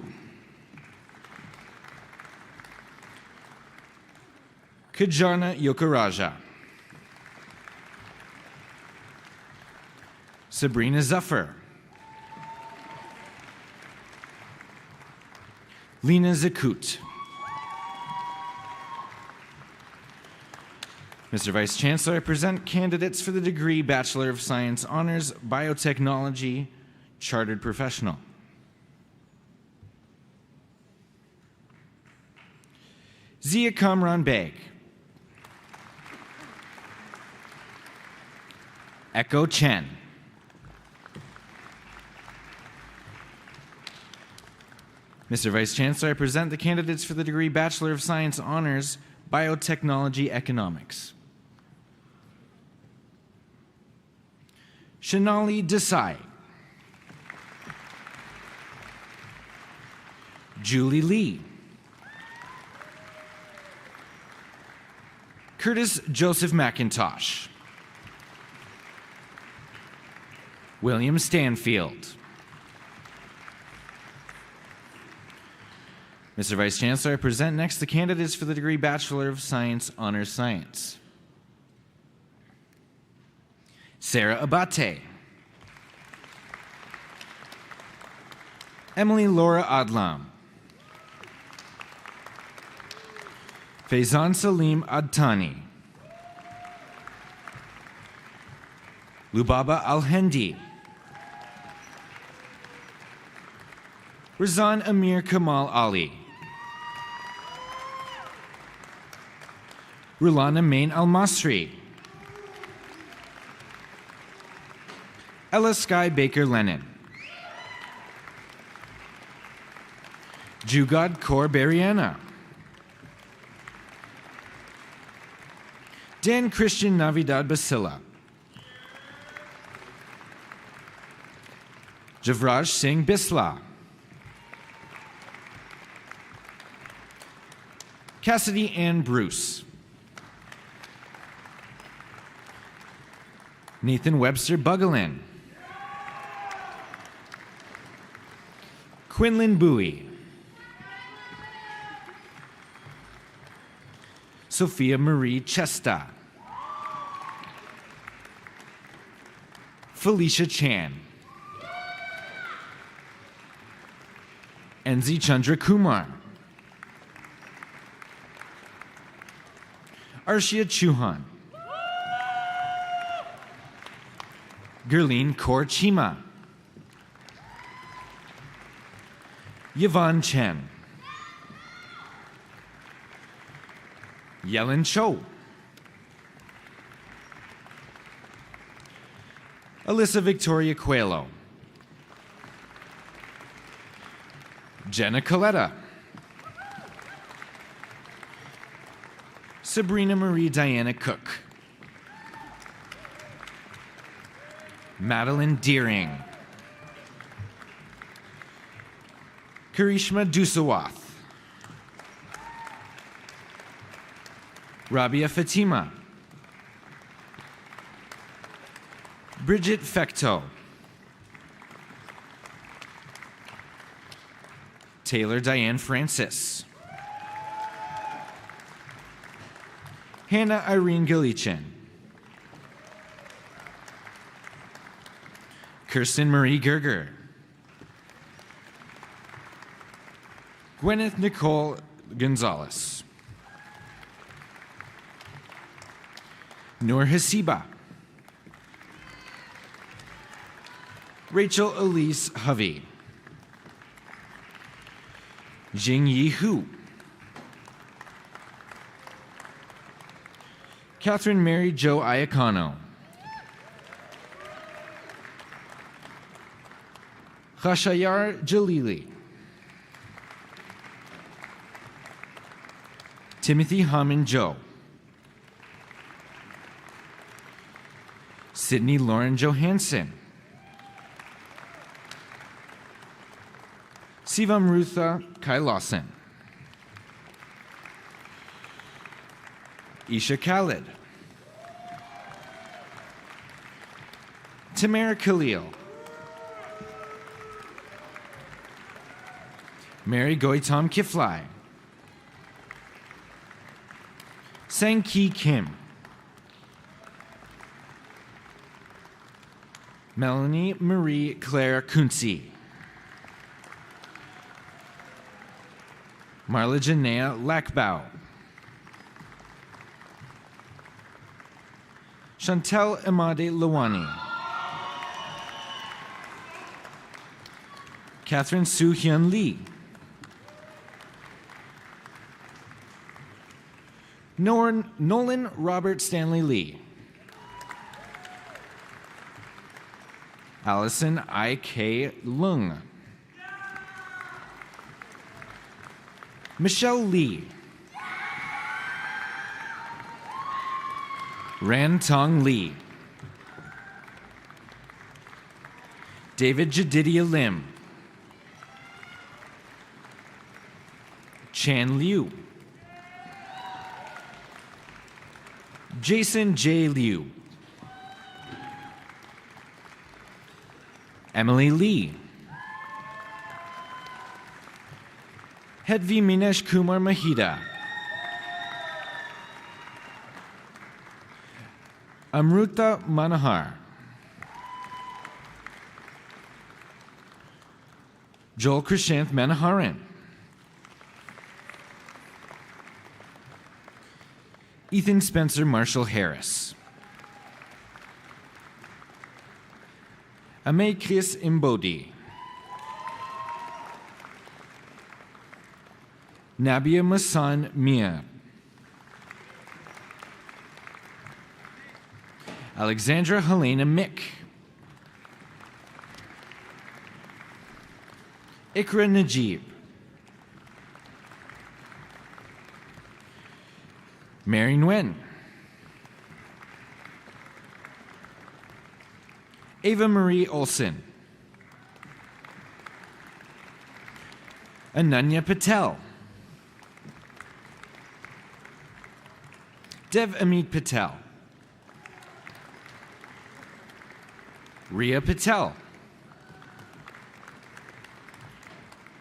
Kajana Yokaraja. Sabrina Zuffer. Lena Zakut. Mr. Vice Chancellor, I present candidates for the degree Bachelor of Science Honors Biotechnology Chartered Professional. Zia Kamran Beg. Echo Chen. Mr. Vice Chancellor, I present the candidates for the degree Bachelor of Science Honors Biotechnology Economics. Shanali Desai. Julie Lee. Curtis Joseph McIntosh. William Stanfield. Mr. Vice Chancellor, I present next the candidates for the degree Bachelor of Science Honors Science. Sarah Abate. Emily Laura Adlam. Faizan Salim Adtani. Lubaba Al-Hendi, Razan Amir Kamal Ali, Rulana Main Al-Masri, Ella Sky Baker Lennon, Jugad Kaur Bariana, Dan Christian Navidad Basila, Javraj Singh Bisla, Cassidy Ann Bruce, Nathan Webster Bugalin, Quinlan Bowie, Sophia Marie Chesta, Felicia Chan, Enzi Chandra Kumar, Arshia Chuhan, Gerline Kaur Chima, Yvonne Chen, Yellen Cho, Alyssa Victoria Coelho, Jenna Coletta, Sabrina Marie Diana Cook, Madeline Deering, Karishma Dusawath, Rabia Fatima, Bridget Fecto, Taylor Diane Francis, Hannah Irene Galichin, Kirsten Marie Gerger, Gwyneth Nicole Gonzalez, Noor Hasiba, Rachel Elise Hovey, Jing Yi Hu, Catherine Mary Jo Iacano, Khashayar Jalili, Timothy Haman Joe, Sydney Lauren Johansson, Sivam Rutha Kailasan, Isha Khalid, Tamara Khalil, Mary Goitam Kiflai, Sang Ki Kim, Melanie Marie Claire Kunzi, Marla Janea Lackbow, Chantel Imade Lawani, Catherine Soo Hyun Lee, Nolan Robert Stanley Lee, Allison I.K. Lung, Michelle Lee, Ran Tong Lee, David Jedidia Lim, Chan Liu, Jason J. Liu, Emily Lee, Hedvi Minesh Kumar Mahida, Amruta Manohar, Joel Krishanth Manoharan, Ethan Spencer Marshall Harris, Ame Chris Imbodi. Nabia Masan Mia. Alexandra Helena Mick. Ikra Najib. Mary Nguyen. Ava Marie Olson. Ananya Patel. Dev Amit Patel. Ria Patel.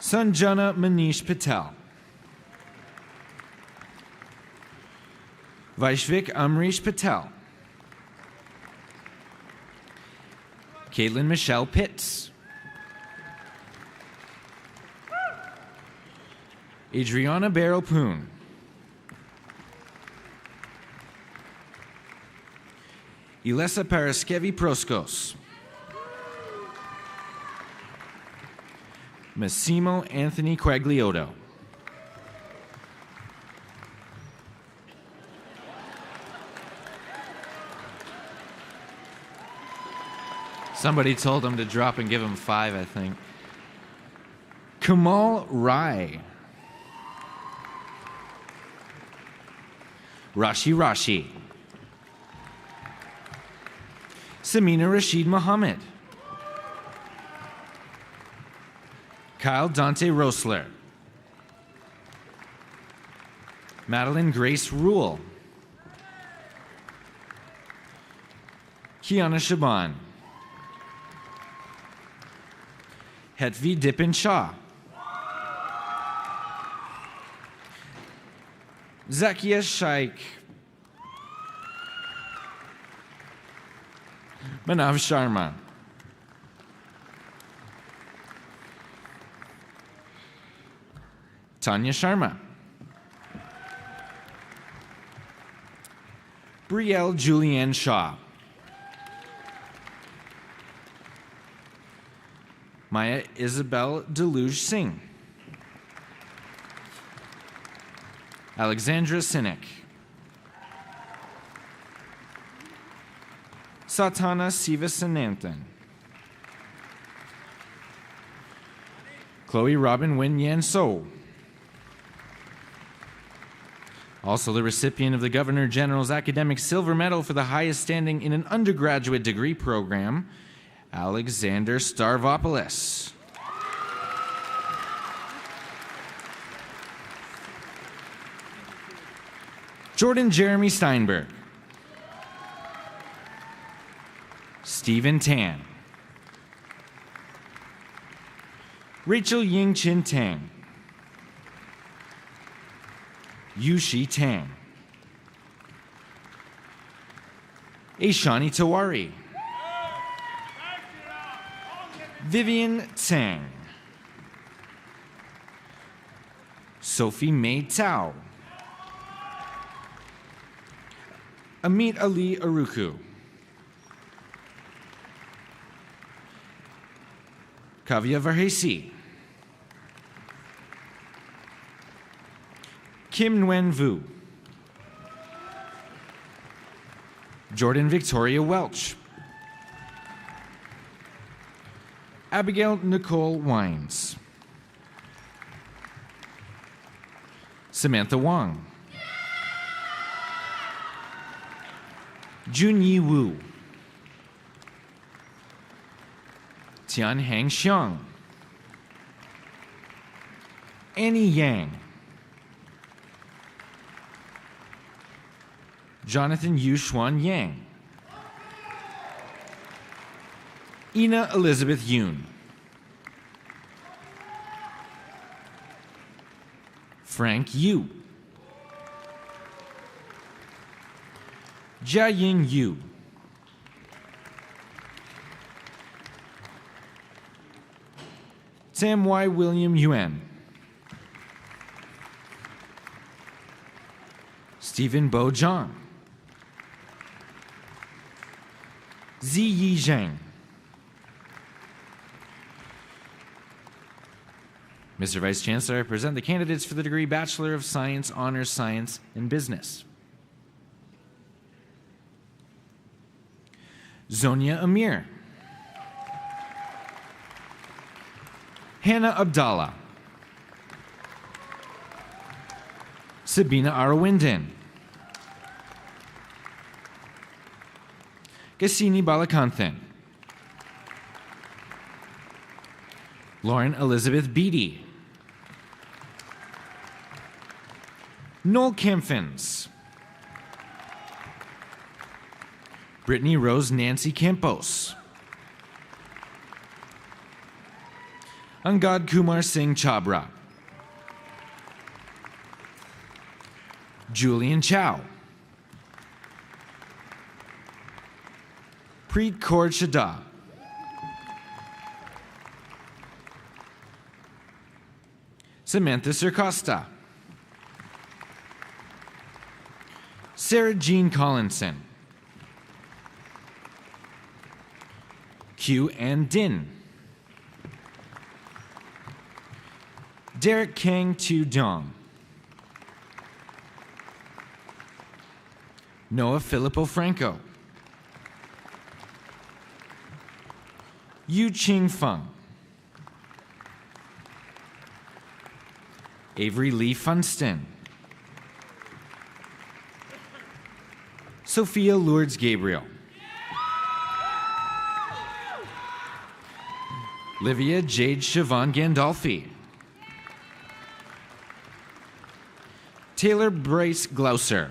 Sanjana Manish Patel. Vaishvik Amrish Patel. Caitlin Michelle Pitts. Adriana Barrow Poon. Ilesa Paraskevi Proskos. Massimo Anthony Quagliotto. Somebody told him to drop and give him 5, I think. Kamal Rai. Rashi. Samina Rashid Muhammad. Kyle Dante Rosler. Madeline Grace Rule. Kiana Shaban. Hetvi Dipin Shah. Zakia Shaikh. Manav Sharma. Tanya Sharma. Brielle Julianne Shaw. Maya Isabel Deluge Singh. Alexandra Sinek. Satana Sivasananthan. Chloe Robin Wen Yan So. Also the recipient of the Governor General's Academic Silver Medal for the highest standing in an undergraduate degree program, Alexander Starvopoulos. Jordan Jeremy Steinberg. Stephen Tan. Rachel Ying Chin Tang. Yushi Tang. Aishani Tawari. Vivian Tsang. Sophie May Tao. Amit Ali Aruku. Kavya Varhesi. Kim Nguyen Vu. Jordan Victoria Welch. Abigail Nicole Wines. Samantha Wong. Junyi Wu. Tian Hang Xiang. Annie Yang. Jonathan Yu Xuan Yang. Ina Elizabeth Yoon. Frank Yu. Jiaying Yu. Sam Y. William Yuan. Stephen Bo Zhang. Zi Yi Zhang. Mr. Vice Chancellor, I present the candidates for the degree Bachelor of Science, Honors Science, and Business. Zonia Amir. Hannah Abdallah. Sabina Arawinden. Gassini Balakanthan. Lauren Elizabeth Beatty. Noel Kempfins. Brittany Rose Nancy Campos. Angad Kumar Singh Chabra. Julian Chow. Preet Kaur Chadha. Samantha Sircosta. Sarah Jean Collinson. Q. Ann Din. Derek Kang Tu Dong. Noah Filippo Franco. Yu Ching Feng. Avery Lee Funston. Sophia Lourdes Gabriel. Livia Jade Siobhan Gandolfi. Taylor Bryce Glouser.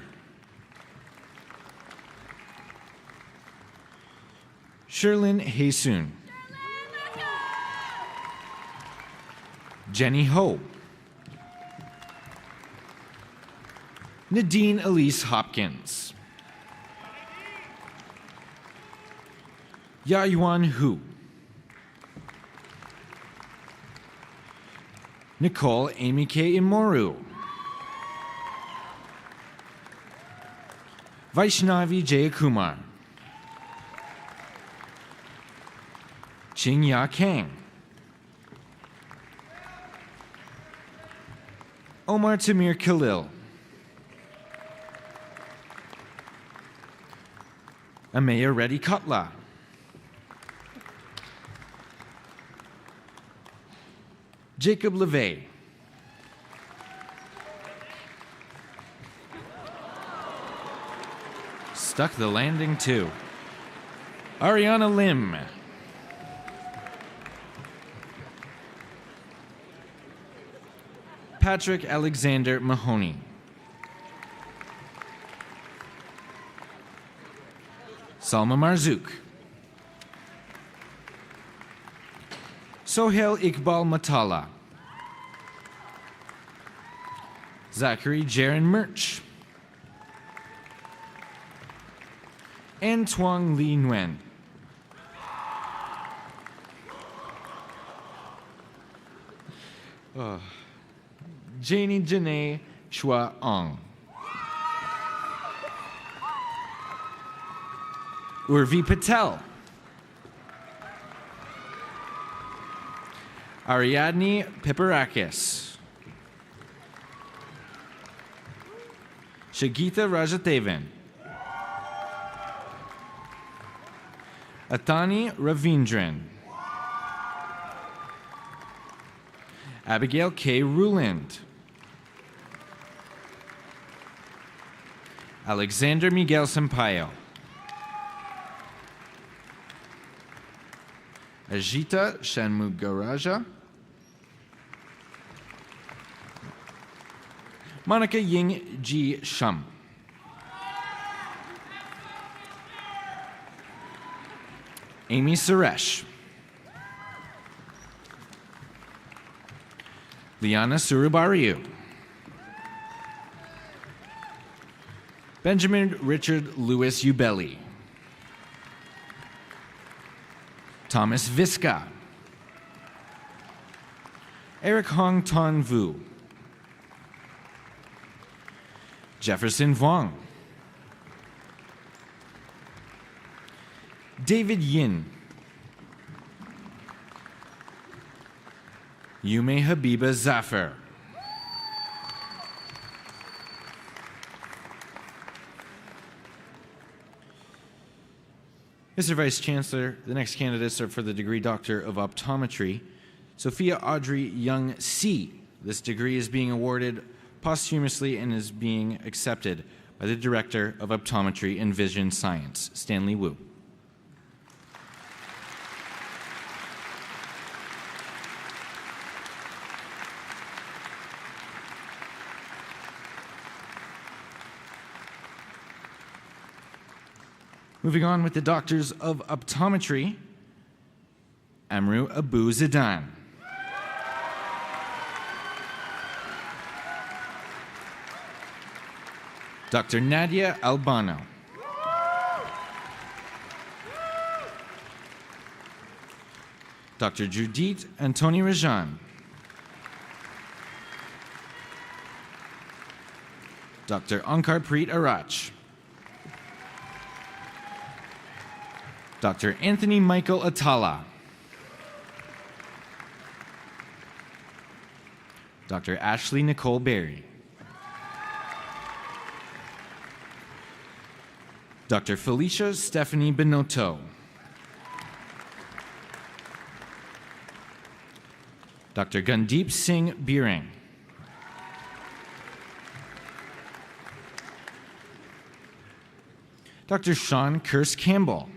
Sherlyn Haysoon. Jenny Ho. Nadine Elise Hopkins. Yayuan Hu. Nicole Amy K. Imoru. Vaishnavi Jayakumar. Ching Ya Kang. Omar Tamir Khalil. Amaya Reddy Kutla. Jacob LeVay. Stuck the landing too. Ariana Lim. Patrick Alexander Mahoney. Salma Marzouk. Sohail Iqbal Matala. Zachary Jaron Murch. Antoine Lee Nguyen. Janie Janae Chua Ong. Urvi Patel. Ariadne Piparakis. Shagita Rajadevan. Atani Ravindran. Abigail K. Ruland. Alexander Miguel Sampaio. Ajita Shanmugaraja. Monica Ying Ji Shum. Amy Suresh. Liana Surubariu. Benjamin Richard Lewis Ubeli. Thomas Visca. Eric Hong Ton Vu. Jefferson Vuong. David Yin. Yume Habiba Zafar. Mr. Vice Chancellor, the next candidates are for the degree Doctor of Optometry. Sophia Audrey Young C. This degree is being awarded posthumously and is being accepted by the Director of Optometry and Vision Science, Stanley Wu. Moving on with the Doctors of Optometry, Amru Abu Zidan. Dr. Nadia Albano. Dr. Judith Antoni Rajan. Dr. Ankar Preet Arach. Dr. Anthony Michael Atala. Dr. Ashley Nicole Berry. Dr. Felicia Stephanie Benotto. Dr. Gundeep Singh Birang. Dr. Sean Kerse Campbell.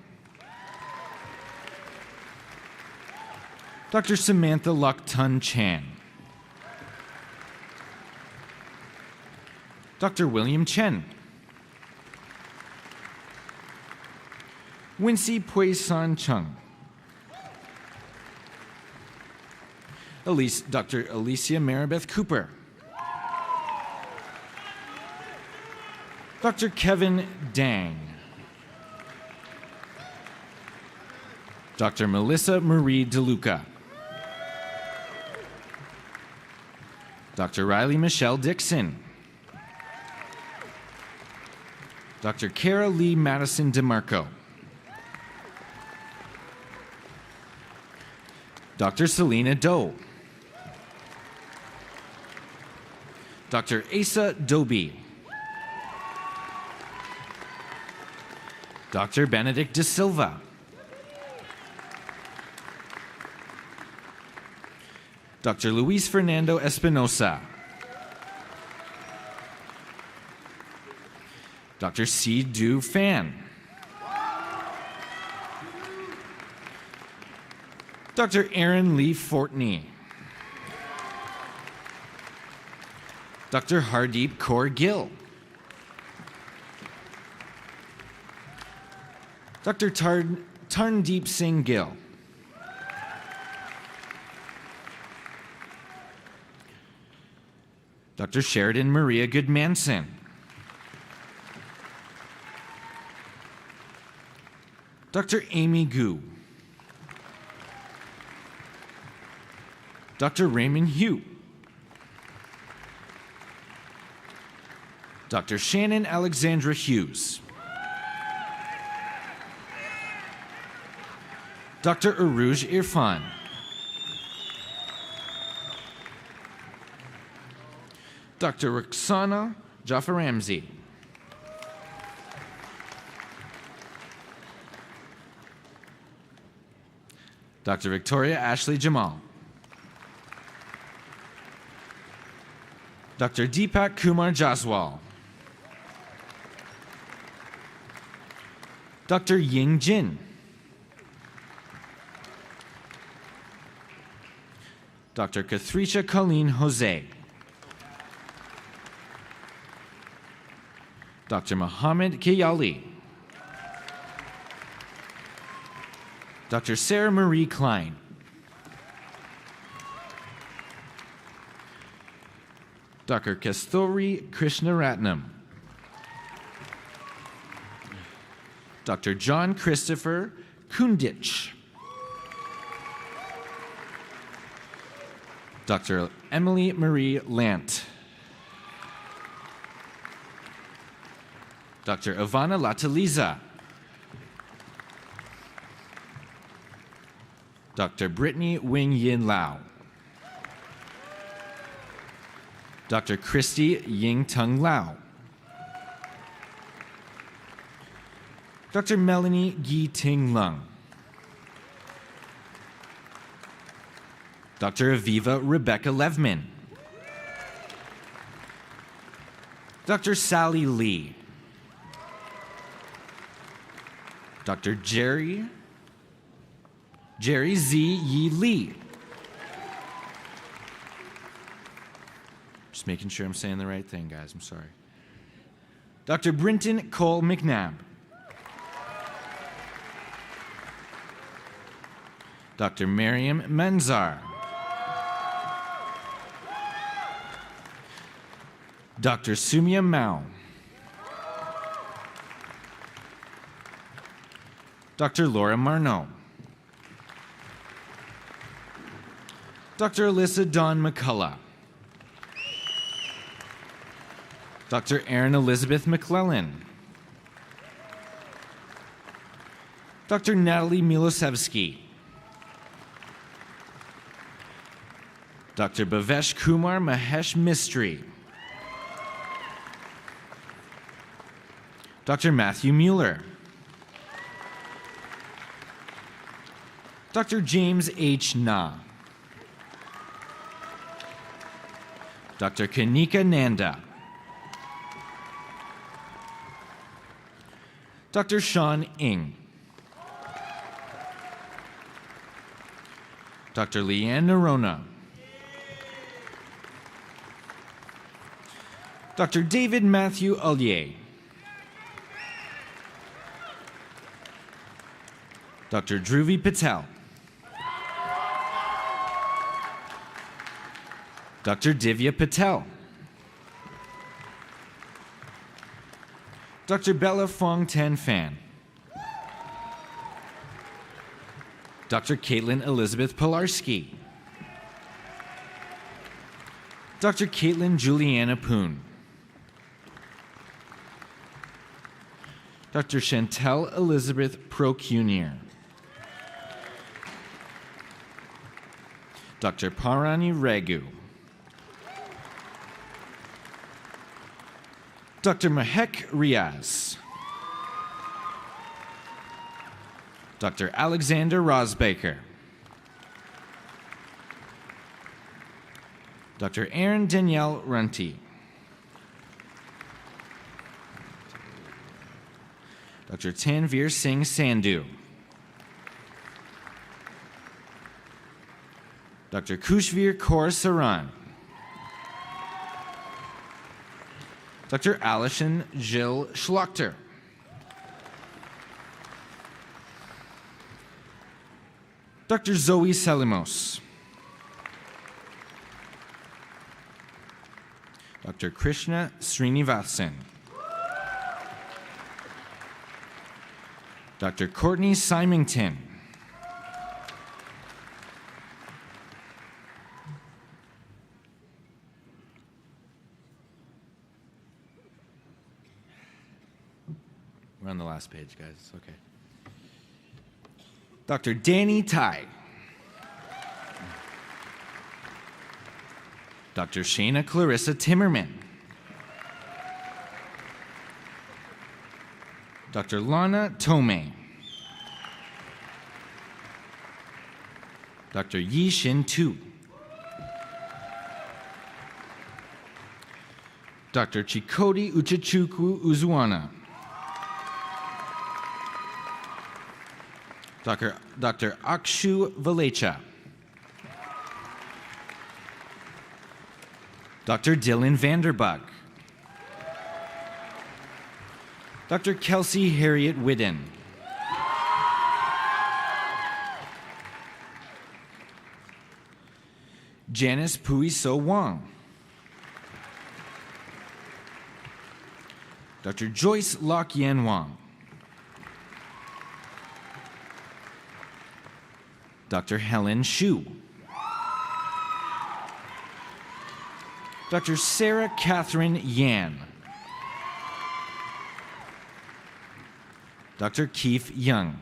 Dr. Samantha Luk Tun Chan. Dr. William Chen. Wincy Pui San Chung. Dr. Alicia Maribeth Cooper. Dr. Kevin Dang. Dr. Melissa Marie DeLuca. Dr. Riley Michelle Dixon. Dr. Kara Lee Madison DeMarco. Dr. Selena Doe. Dr. Asa Doby. Dr. Benedict De Silva. Dr. Luis Fernando Espinosa. Dr. C. Du Fan. Dr. Aaron Lee Fortney. Dr. Hardeep Kaur Gill. Dr. Tarndeep Singh Gill. Dr. Sheridan Maria Goodmanson. Dr. Amy Gu. Dr. Raymond Hugh. Dr. Shannon Alexandra Hughes. Dr. Aruj Irfan. Dr. Roxana Jafaramzi. Dr. Victoria Ashley Jamal. Dr. Deepak Kumar Jaswal. Dr. Ying Jin. Dr. Kathrisha Colleen Jose. Dr. Mohammed Kiyali. Dr. Sarah Marie Klein. Dr. Kasturi Krishnaratnam. Dr. John Christopher Kundich. Dr. Emily Marie Lant. Dr. Ivana Lataliza. Dr. Brittany Wing Yin Lau. Dr. Christy Ying Tung Lau. Dr. Melanie Gi Ting Lung. Dr. Aviva Rebecca Levman. Dr. Sally Lee. Dr. Jerry Z. Yi Lee. Just making sure I'm saying the right thing, guys. I'm sorry. Dr. Brinton Cole McNabb. Dr. Miriam Menzar. Dr. Sumya Mao. Dr. Laura Marneau. Dr. Alyssa Dawn McCullough. Dr. Erin Elizabeth McClellan. Dr. Natalie Milosevsky. Dr. Bhavesh Kumar Mahesh Mistry. Dr. Matthew Mueller. Dr. James H. Na. Dr. Kanika Nanda. Dr. Sean Ng. Dr. Leanne Nerona. Dr. David Matthew Ollier. Dr. Dhruvi Patel. Dr. Divya Patel. Dr. Bella Fong Tan Fan. Dr. Caitlin Elizabeth Pilarski. Dr. Caitlin Juliana Poon. Dr. Chantel Elizabeth Procunier. Dr. Parani Raghu. Dr. Mahek Riaz. Dr. Alexander Rosbaker. Dr. Erin Danielle Runty. Dr. Tanvir Singh Sandhu. Dr. Kushvir Kaur Saran. Dr. Alison Jill Schlochter. Dr. Zoe Salimos. Dr. Krishna Srinivasan. Dr. Courtney Symington. We're on the last page, guys. Okay. Dr. Danny Tai. Dr. Shayna Clarissa Timmerman. Dr. Lana Tomei. Dr. Yi Shin Tu. Dr. Chikoti Uchichukwu Uzuana. Dr. Akshu Valecha. Dr. Dylan Vanderbug. Dr. Kelsey Harriet Whidden. Janice Puiso Wong. Dr. Joyce Lok Yen Wong. Dr. Helen Shu. Dr. Sarah Catherine Yan. Dr. Keith Young.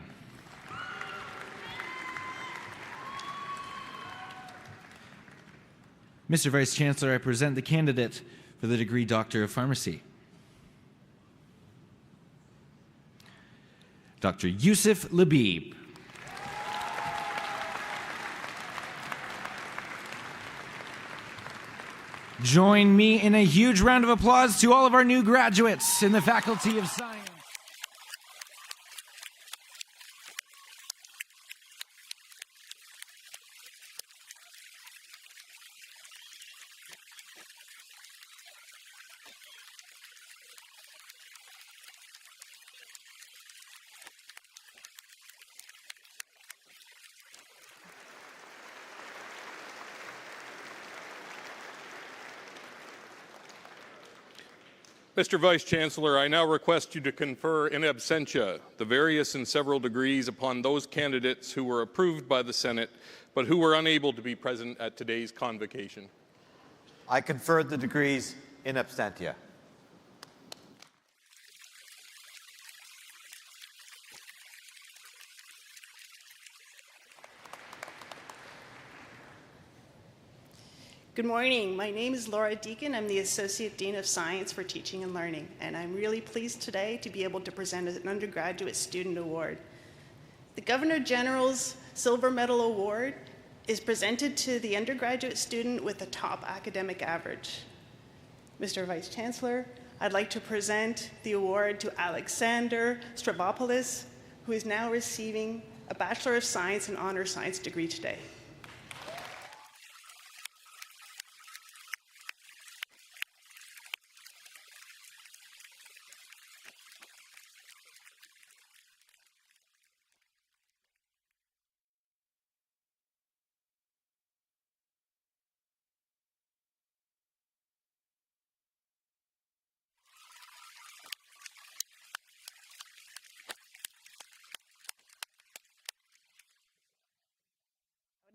Mr. Vice Chancellor, I present the candidate for the degree Doctor of Pharmacy. Dr. Yusuf Labib. Join me in a huge round of applause to all of our new graduates in the Faculty of Science. Mr. Vice Chancellor, I now request you to confer in absentia the various and several degrees upon those candidates who were approved by the Senate but who were unable to be present at today's convocation. I conferred the degrees in absentia. Good morning. My name is Laura Deacon. I'm the Associate Dean of Science for Teaching and Learning, and I'm really pleased today to be able to present an undergraduate student award. The Governor General's Silver Medal Award is presented to the undergraduate student with the top academic average. Mr. Vice Chancellor, I'd like to present the award to Alexander Strabopoulos, who is now receiving a Bachelor of Science and Honor Science degree today.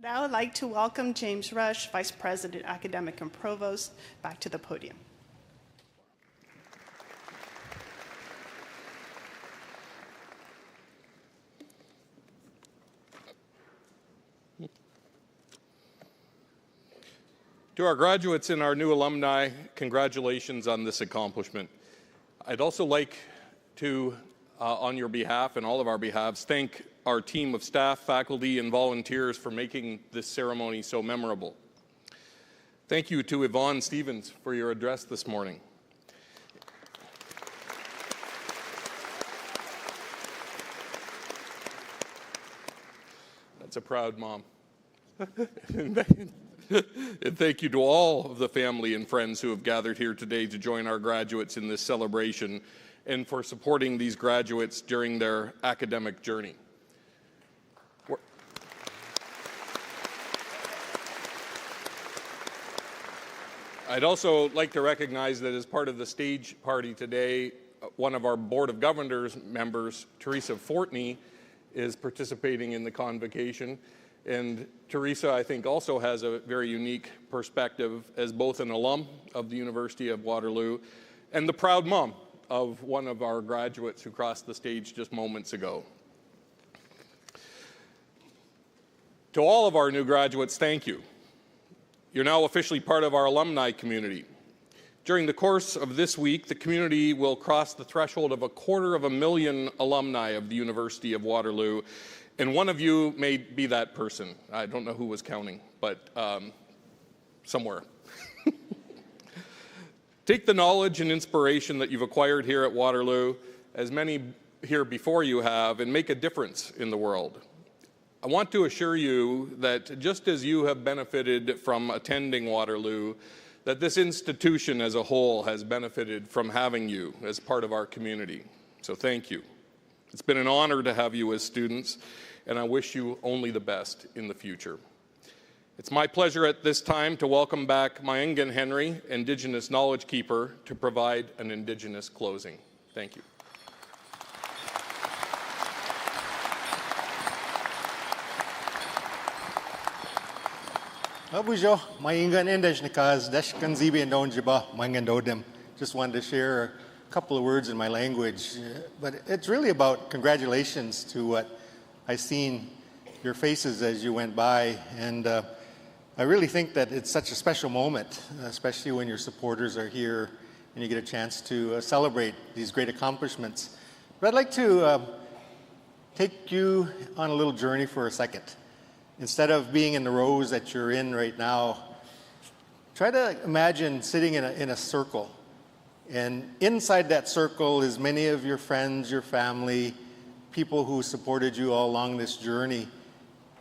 Now I'd like to welcome James Rush, Vice President, Academic and Provost, back to the podium. To our graduates and our new alumni, congratulations on this accomplishment. I'd also like to, on your behalf and all of our behalves, thank our team of staff, faculty, and volunteers for making this ceremony so memorable. Thank you to Yvonne Stevens for your address this morning. That's a proud mom. And thank you to all of the family and friends who have gathered here today to join our graduates in this celebration and for supporting these graduates during their academic journey. I'd also like to recognize that as part of the stage party today, one of our Board of Governors members, Teresa Fortney, is participating in the convocation. And Teresa, I think, also has a very unique perspective as both an alum of the University of Waterloo and the proud mom of one of our graduates who crossed the stage just moments ago. To all of our new graduates, thank you. You're now officially part of our alumni community. During the course of this week, the community will cross the threshold of 250,000 alumni of the University of Waterloo, and one of you may be that person. I don't know who was counting, but somewhere. Take the knowledge and inspiration that you've acquired here at Waterloo, as many here before you have, and make a difference in the world. I want to assure you that just as you have benefited from attending Waterloo, that this institution as a whole has benefited from having you as part of our community. So thank you. It's been an honor to have you as students, and I wish you only the best in the future. It's my pleasure at this time to welcome back Mayangan Henry, Indigenous Knowledge Keeper, to provide an Indigenous closing. Thank you. Abujo, Mayangan Indeshnikas, Deshkan Zibi and Donjiba, Mayangan Dodem. Just wanted to share a couple of words in my language, but it's really about congratulations to what I seen your faces as you went by, and I really think that it's such a special moment, especially when your supporters are here and you get a chance to celebrate these great accomplishments. But I'd like to take you on a little journey for a second. Instead of being in the rows that you're in right now, try to imagine sitting in a circle. And inside that circle is many of your friends, your family, people who supported you all along this journey.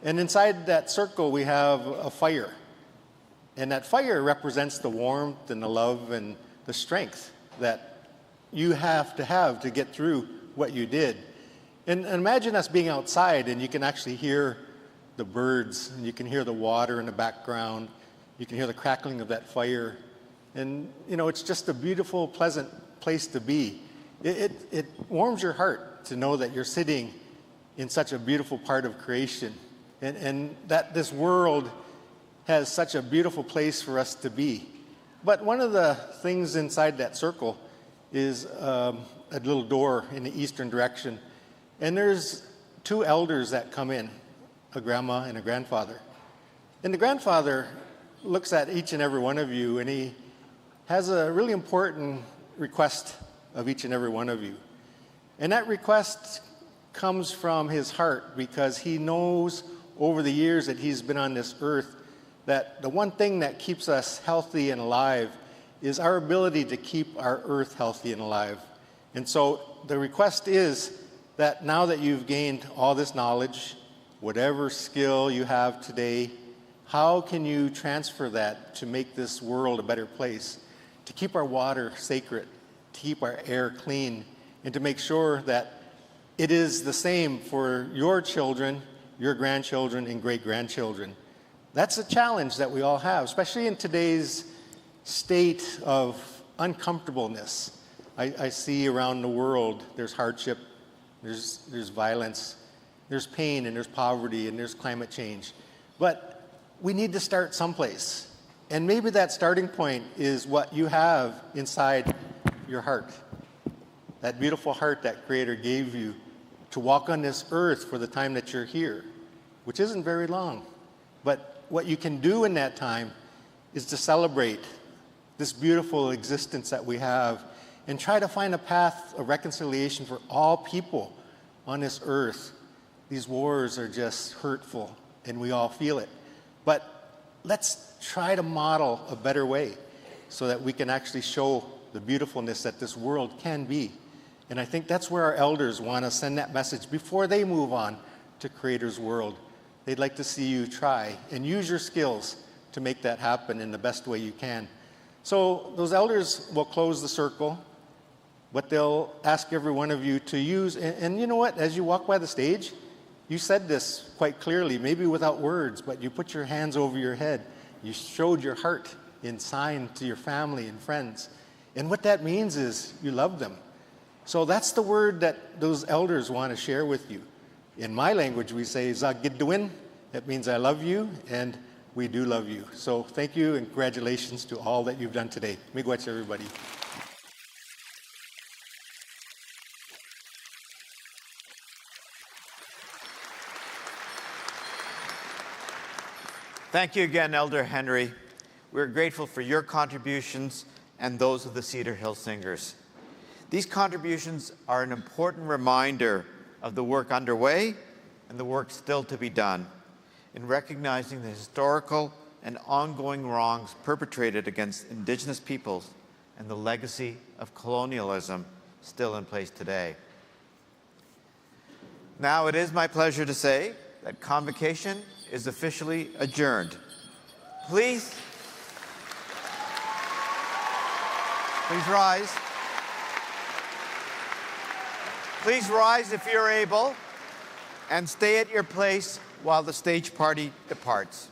And inside that circle, we have a fire. And that fire represents the warmth and the love and the strength that you have to get through what you did. And imagine us being outside and you can actually hear the birds and you can hear the water in the background. You can hear the crackling of that fire. And, you know, it's just a beautiful, pleasant place to be. It warms your heart to know that you're sitting in such a beautiful part of creation. And that this world has such a beautiful place for us to be. But one of the things inside that circle is a little door in the eastern direction. And there's two elders that come in, a grandma and a grandfather. And the grandfather looks at each and every one of you and he has a really important request of each and every one of you. And that request comes from his heart because he knows over the years that he's been on this earth that the one thing that keeps us healthy and alive is our ability to keep our earth healthy and alive. And so the request is that now that you've gained all this knowledge, whatever skill you have today, how can you transfer that to make this world a better place, to keep our water sacred, to keep our air clean, and to make sure that it is the same for your children, your grandchildren, and great-grandchildren. That's a challenge that we all have, especially in today's state of uncomfortableness. I see around the world there's hardship, there's violence, there's pain, and there's poverty, and there's climate change. But we need to start someplace. And maybe that starting point is what you have inside your heart. That beautiful heart that Creator gave you to walk on this earth for the time that you're here, which isn't very long. But what you can do in that time is to celebrate this beautiful existence that we have and try to find a path of reconciliation for all people on this earth. These wars are just hurtful and we all feel it. But let's try to model a better way so that we can actually show the beautifulness that this world can be. And I think that's where our elders want to send that message before they move on to Creator's world. They'd like to see you try and use your skills to make that happen in the best way you can. So those elders will close the circle, but they'll ask every one of you to use, and you know what, as you walk by the stage, you said this quite clearly, maybe without words, but you put your hands over your head. You showed your heart in sign to your family and friends. And what that means is you love them. So that's the word that those elders want to share with you. In my language, we say, Zagidwin. That means I love you, and we do love you. So thank you, and congratulations to all that you've done today. Miigwech, everybody. Thank you again, Elder Henry. We're grateful for your contributions and those of the Cedar Hill Singers. These contributions are an important reminder of the work underway and the work still to be done in recognizing the historical and ongoing wrongs perpetrated against Indigenous peoples and the legacy of colonialism still in place today. Now it is my pleasure to say that Convocation is officially adjourned. Please rise. Please rise if you're able, and stay at your place while the stage party departs.